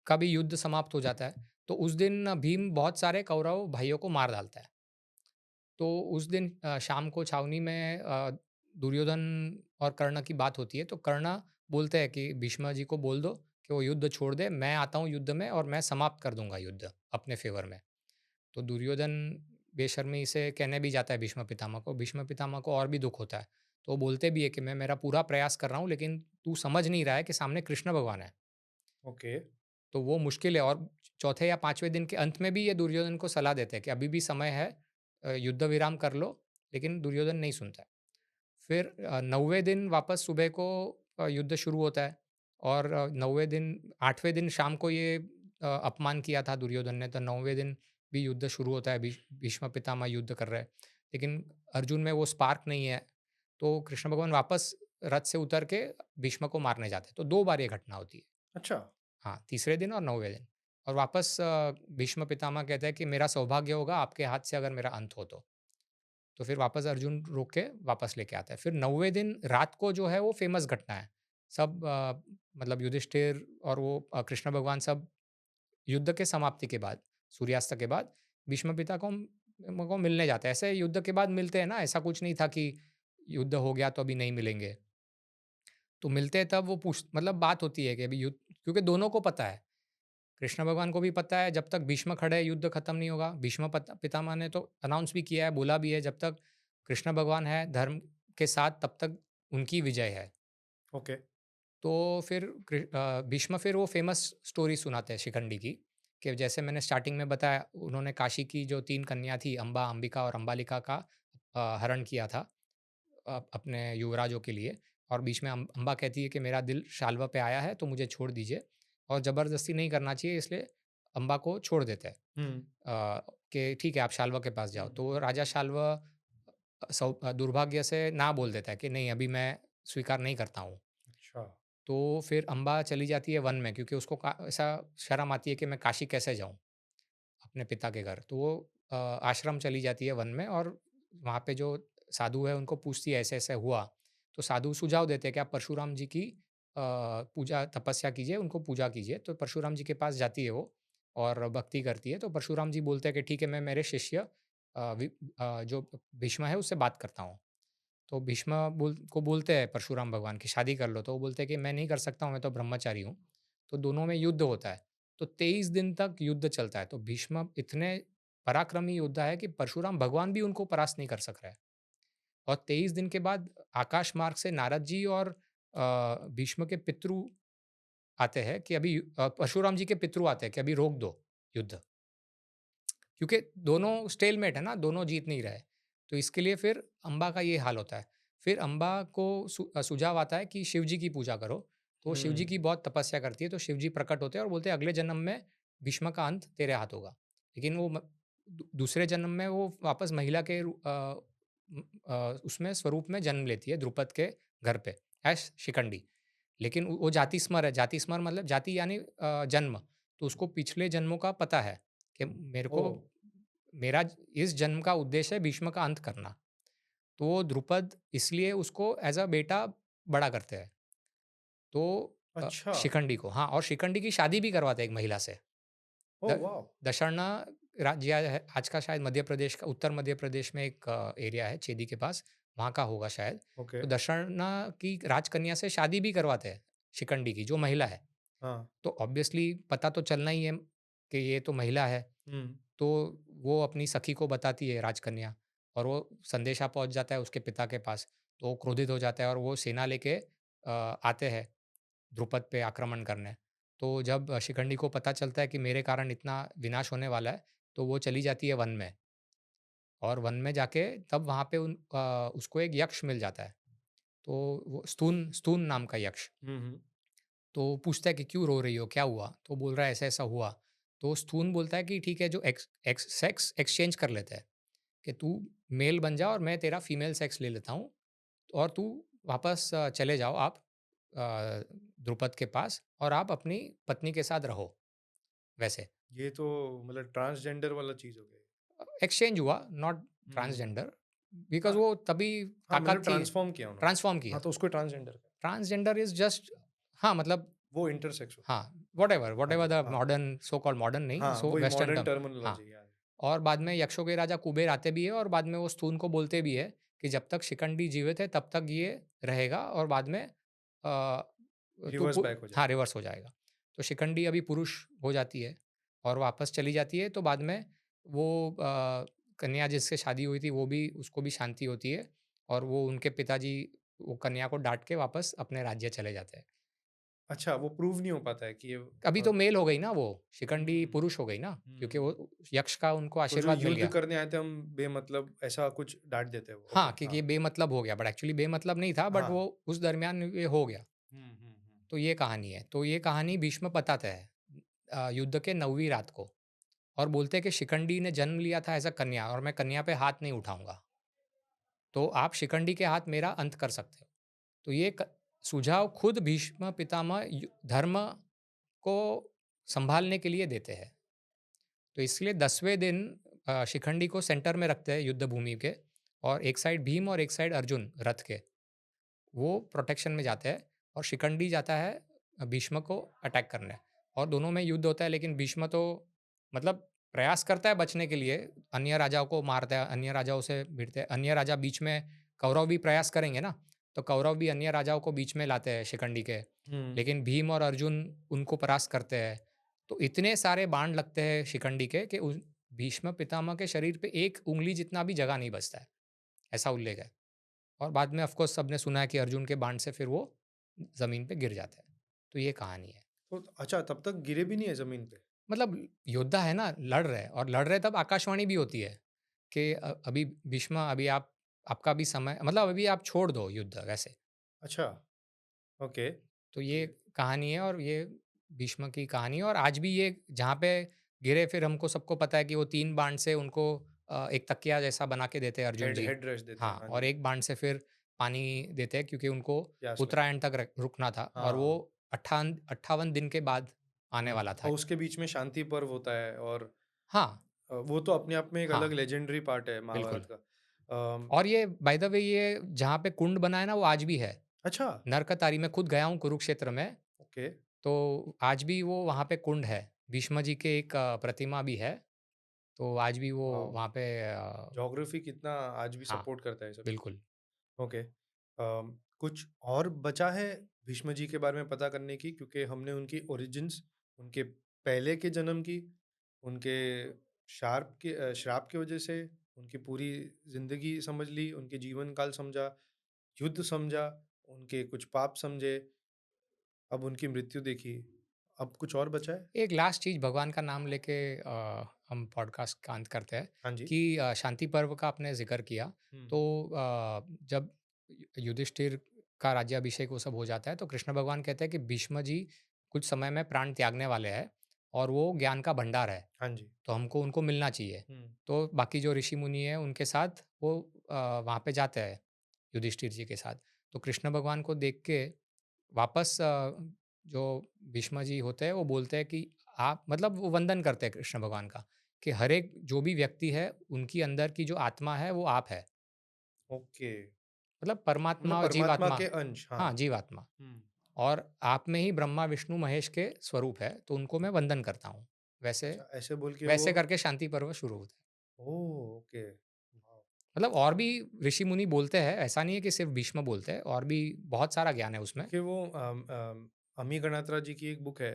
का भी युद्ध समाप्त हो जाता है। तो उस दिन भीम बहुत सारे कौरव भाइयों को मार डालता है। तो उस दिन शाम को छावनी में दुर्योधन और कर्ण की बात होती है, तो कर्ण बोलते हैं कि भीष्म जी को बोल दो कि वो युद्ध छोड़ दे, मैं आता हूँ युद्ध में और मैं समाप्त कर दूँगा युद्ध अपने फ़ेवर में। तो दुर्योधन बेशर्मी से कहने भी जाता है भीष्म पितामह को। भीष्म पितामह को और भी दुःख होता है। तो वो बोलते भी है कि मैं मेरा पूरा प्रयास कर रहा हूँ, लेकिन तू समझ नहीं रहा है कि सामने कृष्ण भगवान है। ओके। तो वो मुश्किल है, और चौथे या 5वें दिन के अंत में भी ये दुर्योधन को सलाह देते हैं कि अभी भी समय है, युद्ध विराम कर लो, लेकिन दुर्योधन नहीं सुनता है। फिर 9वें दिन वापस सुबह को युद्ध शुरू होता है, और 9वें दिन 8वें दिन शाम को ये अपमान किया था दुर्योधन ने, तो 9वें दिन भी युद्ध शुरू होता है, भीष्म पितामह युद्ध कर रहे हैं। लेकिन अर्जुन में वो स्पार्क नहीं है, तो कृष्ण भगवान वापस रथ से उतर के भीष्म को मारने जाते हैं। तो 2 बार ये घटना होती है। अच्छा। हाँ, तीसरे दिन और 9वें दिन। और वापस भीष्म पितामह कहते हैं कि मेरा सौभाग्य होगा आपके हाथ से अगर मेरा अंत हो तो। तो फिर वापस अर्जुन रोक के वापस लेके आता है। फिर 9वें दिन रात को जो है वो फ़ेमस घटना है। सब मतलब युधिष्ठिर और वो कृष्ण भगवान सब युद्ध के समाप्ति के बाद, सूर्यास्त के बाद भीष्म पिता को मिलने जाते हैं। ऐसे युद्ध के बाद मिलते हैं ना, ऐसा कुछ नहीं था कि युद्ध हो गया तो अभी नहीं मिलेंगे। तो मिलते हैं तब वो पूछ मतलब बात होती है कि अभी युद्ध, क्योंकि दोनों को पता है। कृष्ण भगवान को भी पता है जब तक भीष्म खड़े हैं युद्ध खत्म नहीं होगा। भीष्म पितामह ने तो अनाउंस भी किया है, बोला भी है, जब तक कृष्ण भगवान है धर्म के साथ तब तक उनकी विजय है। ओके। तो फिर भीष्म फिर वो फेमस स्टोरी सुनाते हैं शिखंडी की, कि जैसे मैंने स्टार्टिंग में बताया, उन्होंने काशी की जो 3 कन्या थी अंबा, अंबिका और अंबालिका का हरण किया था अपने युवराजों के लिए। और बीच में अंबा कहती है कि मेरा दिल शाल्वा पे आया है तो मुझे छोड़ दीजिए, और ज़बरदस्ती नहीं करना चाहिए, इसलिए अंबा को छोड़ देते हैं। हुँ। कि ठीक है आप शाल्वा के पास जाओ। तो राजा शाल्वा दुर्भाग्य से ना बोल देता है कि नहीं अभी मैं स्वीकार नहीं करता हूँ। अच्छा। तो फिर अंबा चली जाती है वन में, क्योंकि उसको ऐसा शर्म आती है कि मैं काशी कैसे जाऊँ अपने पिता के घर। तो वो आश्रम चली जाती है वन में, और वहाँ पे जो साधु है उनको पूछती है ऐसे ऐसे हुआ। तो साधु सुझाव देते हैं कि आप परशुराम जी की पूजा तपस्या कीजिए, उनको पूजा कीजिए। तो परशुराम जी के पास जाती है वो और भक्ति करती है। तो परशुराम जी बोलते हैं कि ठीक है, मैं मेरे शिष्य जो भीष्म है उससे बात करता हूँ। तो भीष्म बोलते हैं परशुराम भगवान की शादी कर लो, तो वो बोलते हैं कि मैं नहीं कर सकता हूँ, मैं तो ब्रह्मचारी हूँ। तो दोनों में युद्ध होता है। तो 23 दिन तक युद्ध चलता है। तो भीष्म इतने पराक्रमी योद्धा है कि परशुराम भगवान भी उनको परास्त नहीं कर सक रहा है। और 23 दिन के बाद आकाश मार्ग से नारद जी और भीष्म के पितृ आते हैं कि अभी परशुराम जी के पितृ आते हैं कि अभी रोक दो युद्ध। क्योंकि दोनों स्टेलमेट है ना, दोनों जीत नहीं रहे। तो इसके लिए फिर अम्बा का ये हाल होता है। फिर अम्बा को सुझाव आता है कि शिव जी की पूजा करो। तो वो शिव जी की हुँ। बहुत तपस्या करती है, तो शिव जी प्रकट होते हैं और बोलते हैं अगले जन्म में भीष्म का अंत तेरे हाथ होगा। लेकिन वो दूसरे जन्म में वो वापस महिला के उसमें स्वरूप में जन्म लेती है द्रुपद के घर पे एज शिखंडी। लेकिन वो जाति स्मर है, जाति स्मर मतलब जाति यानी जन्म। तो उसको पिछले जन्मों का पता है कि मेरे को ओह! मेरा इस जन्म का उद्देश्य है भीष्म का अंत करना। तो वो द्रुपद इसलिए उसको एज़ अ बेटा बड़ा करते हैं। तो अच्छा। शिखंडी को, हाँ, और शिखंडी की शादी भी करवाते हैं एक महिला से। ओह द वाव! दशरना राज्य है आज का, शायद मध्य प्रदेश का, उत्तर मध्य प्रदेश में एक एरिया है छेदी के पास, वहाँ का होगा शायद। ओके। तो दशरना की राजकन्या से शादी भी करवाते हैं शिखंडी की, जो महिला है। हाँ। तो ऑब्वियसली पता तो चलना ही है कि ये तो महिला है। हुँ। तो वो अपनी सखी को बताती है राजकन्या, और वो संदेशा पहुंच जाता है उसके पिता के पास। तो वो क्रोधित हो जाता है और वो सेना लेके आते हैं द्रुपद पे आक्रमण करने। तो जब शिखंडी को पता चलता है कि मेरे कारण इतना विनाश होने वाला है, तो वो चली जाती है वन में, और वन में जाके तब वहाँ पे उसको एक यक्ष मिल जाता है। तो वो स्तून स्तून नाम का यक्ष। हुँ, हुँ। तो वो पूछता है कि क्यों रो रही हो, क्या हुआ? तो बोल रहा है ऐसा ऐसा हुआ। तो स्तून बोलता है कि ठीक है, जो एक्स एक्स सेक्स एक्सचेंज कर लेते हैं, कि तू मेल बन जा और मैं तेरा फीमेल सेक्स ले लेता हूँ, और तू वापस चले जाओ आप द्रुपद के पास, और आप अपनी पत्नी के साथ रहो वैसे। ये तो मतलब ट्रांसजेंडर वाला चीज़ हो गई। एक्सचेंज हुआ, नॉट हुँ। ट्रांसजेंडर, बिकॉज़ हाँ, वो तभी हाँ ताकत मतलब थी, ट्रांसफ़ॉर्म किया उन्होंने। ट्रांसफ़ॉर्म हाँ, किया। तो उसको ट्रांसजेंडर कहा। ट्रांसजेंडर इज़ जस्ट, हाँ, मतलब वो इंटरसेक्स होता हाँ, है। व्हाटएवर हाँ व्हाटएवर जी, द हाँ। मॉडर्न, सो कॉल्ड मॉडर्न नहीं, हाँ, सो वही वेस्टर्न मॉडर्न टर्म। हाँ, टर्मिनोलॉजी यार। और बाद में यक्षों के राजा कुबेर आते भी हैं, और बाद में वो स्तून को बोलते भी है कि जब तक शिखंडी जीवित है तब तक ये रहेगा, और बाद में रिवर्स तू बैक हो हाँ, जाएगा। रिवर्स हो जाएगा। तो शिखंडी अभी पुरुष हो जाती है और वापस चली जाती है, तो बाद में वो कन्या जिससे शादी हुई थी वो भी, उसको भी शांति होती है और वो उनके पिताजी वो कन्या को डाँट के वापस अपने राज्य चले जाते हैं। अच्छा, वो प्रूव नहीं हो पाता है कि ये अभी तो मेल हो गई ना वो, शिखंडी हुँ, पुरुष हो गई ना, क्योंकि हुँ। वो यक्ष का उनको तो जो आशीर्वाद मिल युद्ध गया। करने आए थे हम बेमतलब ऐसा कुछ डाँट देते हैं वो। ओके, हाँ, क्योंकि हाँ। ये बेमतलब हो गया, बट एक्चुअली बेमतलब नहीं था, बट हाँ। वो उस दरमियान ये हो गया। हुँ, हुँ, हुँ। तो ये कहानी है। तो ये कहानी भीष्म बताते हैं युद्ध के 9वीं रात को, और बोलते हैं कि शिखंडी ने जन्म लिया था एज़ अ कन्या, और मैं कन्या पे हाथ नहीं उठाऊँगा। तो आप शिखंडी के हाथ मेरा अंत कर सकते हो। तो ये सुझाव खुद भीष्म पितामह धर्म को संभालने के लिए देते हैं। तो इसलिए 10वें दिन शिखंडी को सेंटर में रखते हैं युद्ध भूमि के, और एक साइड भीम और एक साइड अर्जुन रथ के, वो प्रोटेक्शन में जाते हैं, और शिखंडी जाता है भीष्म को अटैक करने, और दोनों में युद्ध होता है, लेकिन भीष्म तो मतलब प्रयास करता है बचने के लिए, अन्य राजाओं को मारता है, अन्य राजाओं से भिड़ते हैं, अन्य राजा बीच में, कौरव भी प्रयास करेंगे ना, तो कौरव भी अन्य राजाओं को बीच में लाते हैं शिखंडी के, हुँ। लेकिन भीम और अर्जुन उनको परास्त करते हैं। तो इतने सारे बाण लगते हैं शिखंडी के कि भीष्म पितामह के शरीर पे एक उँगली जितना भी जगह नहीं बचता है, ऐसा उल्लेख है। और बाद में ऑफ कोर्स सबने सुना है कि अर्जुन के बाण से फिर वो ज़मीन पे गिर जाता है। तो ये कहानी है। तो अच्छा तब तक गिरे भी नहीं है ज़मीन पे? मतलब योद्धा है ना, लड़ रहे हैं, और लड़ रहे तब आकाशवाणी भी होती है कि अभी भीष्म, अभी आप, आपका भी समय, मतलब अभी आप छोड़ दो युद्ध वैसे। अच्छा, ओके, तो ये ओके। कहानी है, और ये भीष्म की कहानी है, और आज भी ये जहाँ पे गिरे, फिर हमको सबको पता है कि वो 3 बाण से उनको एक तकिया जैसा बना के देते हैं अर्जुन हेड जी। हेड रेस्ट देते हैं, हाँ, हाँ और जी, एक बाण से फिर पानी देते हैं, क्योंकि उनको प्यास लगती उत्तरायण है। तक रुकना था, और वो हाँ, 58 दिन के बाद आने वाला था। और उसके बीच में शांति पर्व होता है और हाँ, वो तो अपने आप में एक हाँ, अलग लेजेंडरी पार्ट है बिल्कुल। महाभारत का। और ये बाय द वे, ये जहाँ पे कुंड बना है ना, वो आज भी है। अच्छा, नरकतारी, मैं खुद गया हूँ कुरुक्षेत्र में, ओके, तो आज भी वो वहाँ पे कुंड है। भीष्म जी के एक प्रतिमा भी है, तो आज भी वो वाओ! वहाँ पे ज्योग्राफी कितना आज भी हाँ, सपोर्ट करता है ये सब चीज़ें। बिल्कुल। ओके, कुछ और बचा है भीष्म जी के बारे में पता करने की? क्योंकि हमने उनकी ओरिजिन्स, उनके पहले के जन्म की, उनके श्राप की वजह से उनकी पूरी ज़िंदगी समझ ली, उनके जीवन काल समझा, युद्ध समझा, उनके कुछ पाप समझे, अब उनकी मृत्यु देखी। अब कुछ और बचा है? एक लास्ट चीज़ भगवान का नाम लेके हम पॉडकास्ट का अंत करते हैं, हाँ जी। कि शांति पर्व का आपने ज़िक्र किया, हुँ, तो हुँ। जब युधिष्ठिर का राज्याभिषेक वो सब हो जाता है, तो कृष्ण भगवान कहते हैं कि भीष्म जी कुछ समय में प्राण त्यागने वाले हैं, और वो ज्ञान का भंडार है, हाँ जी। तो हमको उनको मिलना चाहिए। हुँ। तो बाकी जो ऋषि मुनि हैं उनके साथ वो वहाँ पे जाते हैं युधिष्ठिर जी के साथ। तो कृष्ण भगवान को देख के वापस जो भीष्म जी होते हैं वो बोलते हैं कि आप, मतलब वो वंदन करते हैं कृष्ण भगवान का, कि हर एक जो भी व्यक्ति है उनकी अंदर की जो आत्मा है वो आप है। ओके, मतलब मतलब परमात्मा, परमात्मा जीवात्मा। के अंश, हाँ। हाँ, जीवात्मा। हुँ। और आप में ही ब्रह्मा, विष्णु, महेश के स्वरूप है, तो उनको मैं वंदन करता हूँ। वैसे अच्छा, ऐसे बोल के वो वैसे करके शांति पर्व शुरू होता है। ओह! ओके। वाओ! मतलब और भी ऋषि मुनि बोलते हैं, ऐसा नहीं है कि सिर्फ़ भीष्म बोलते हैं, और भी बहुत सारा ज्ञान है उसमें। क्योंकि वो अमी गणात्रा जी की एक बुक है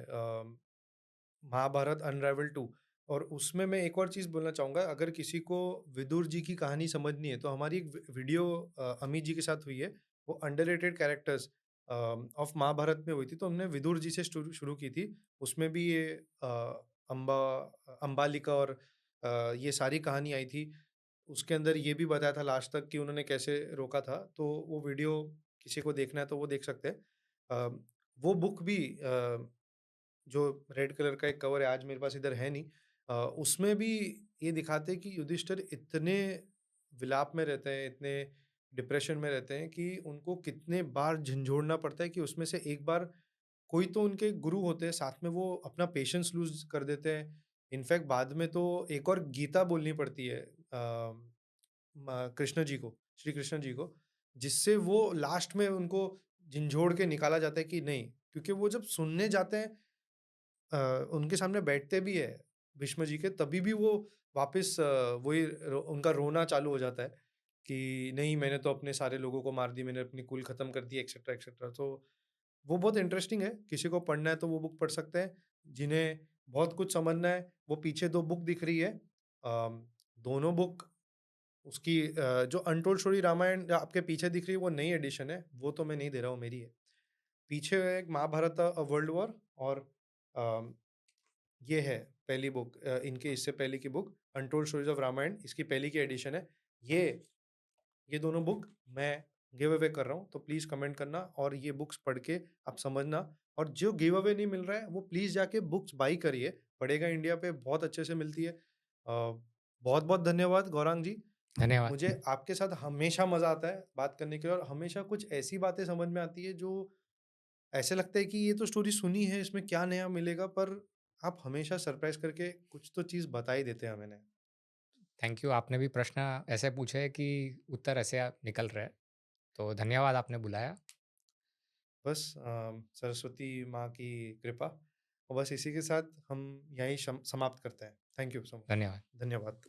महाभारत अनराइवल्ड 2 और उसमें मैं एक और चीज़ बोलना चाहूँगा अगर किसी को विदुर जी की कहानी समझनी है तो हमारी एक वीडियो अमी जी के साथ हुई है वो अंडररेटेड कैरेक्टर्स ऑफ महाभारत में हुई थी तो हमने विदुर जी से शुरू शुरू की थी उसमें भी ये अम्बा अम्बालिका और ये सारी कहानी आई थी उसके अंदर ये भी बताया था लास्ट तक कि उन्होंने कैसे रोका था तो वो वीडियो किसी को देखना है तो वो देख सकते हैं वो बुक भी जो रेड कलर का एक कवर है आज मेरे पास इधर है नहीं उसमें भी ये दिखाते हैं कि युधिष्ठिर इतने विलाप में रहते हैं इतने डिप्रेशन में रहते हैं कि उनको कितने बार झंझोड़ना पड़ता है कि उसमें से एक बार कोई तो उनके गुरु होते हैं साथ में वो अपना पेशेंस लूज कर देते हैं इनफैक्ट बाद में तो एक और गीता बोलनी पड़ती है कृष्ण जी को श्री कृष्ण जी को जिससे वो लास्ट में उनको झिंझोड़ के निकाला जाता है कि नहीं क्योंकि वो जब सुनने जाते हैं उनके सामने बैठते भी है भीष्म जी के तभी भी वो वापस वही उनका रोना चालू हो जाता है कि नहीं मैंने तो अपने सारे लोगों को मार दी मैंने अपनी कुल खत्म कर दी एक्सेट्रा एक्सेट्रा तो वो बहुत इंटरेस्टिंग है, किसी को पढ़ना है तो वो बुक पढ़ सकते हैं। जिन्हें बहुत कुछ समझना है, वो पीछे 2 बुक दिख रही है। दोनों बुक उसकी जो अनटोल्ड स्टोरी रामायण आपके पीछे दिख रही है वो नई एडिशन है, वो तो मैं नहीं दे रहा हूँ, मेरी है। पीछे एक महाभारत अ वर्ल्ड वॉर और अ, ये है पहली बुक, इनके इससे पहले की book untold stories of Ramayana, इसकी पहले की एडिशन है। ये ये दोनों बुक मैं गिव अवे कर रहा हूँ, तो प्लीज़ कमेंट करना और ये बुक्स पढ़ के आप समझना। और जो गिव अवे नहीं मिल रहा है, वो प्लीज़ जाके बुक्स बाय करिए, पढ़ेगा इंडिया पे बहुत अच्छे से मिलती है। बहुत-बहुत धन्यवाद गौरांग जी। धन्यवाद। मुझे आपके साथ हमेशा मज़ा आता है बात करने के लिए, और हमेशा कुछ ऐसी बातें समझ में आती है जो ऐसे लगता है कि ये तो स्टोरी सुनी है, इसमें क्या नया मिलेगा, पर आप हमेशा सरप्राइज़ करके कुछ तो चीज़ बता ही देते हैं हमें। थैंक यू, आपने भी प्रश्न ऐसे पूछे कि उत्तर ऐसे निकल रहे हैं। तो धन्यवाद आपने बुलाया। बस सरस्वती माँ की कृपा, और बस इसी के साथ हम यहीं समाप्त करते हैं। Thank you so much. धन्यवाद। धन्यवाद।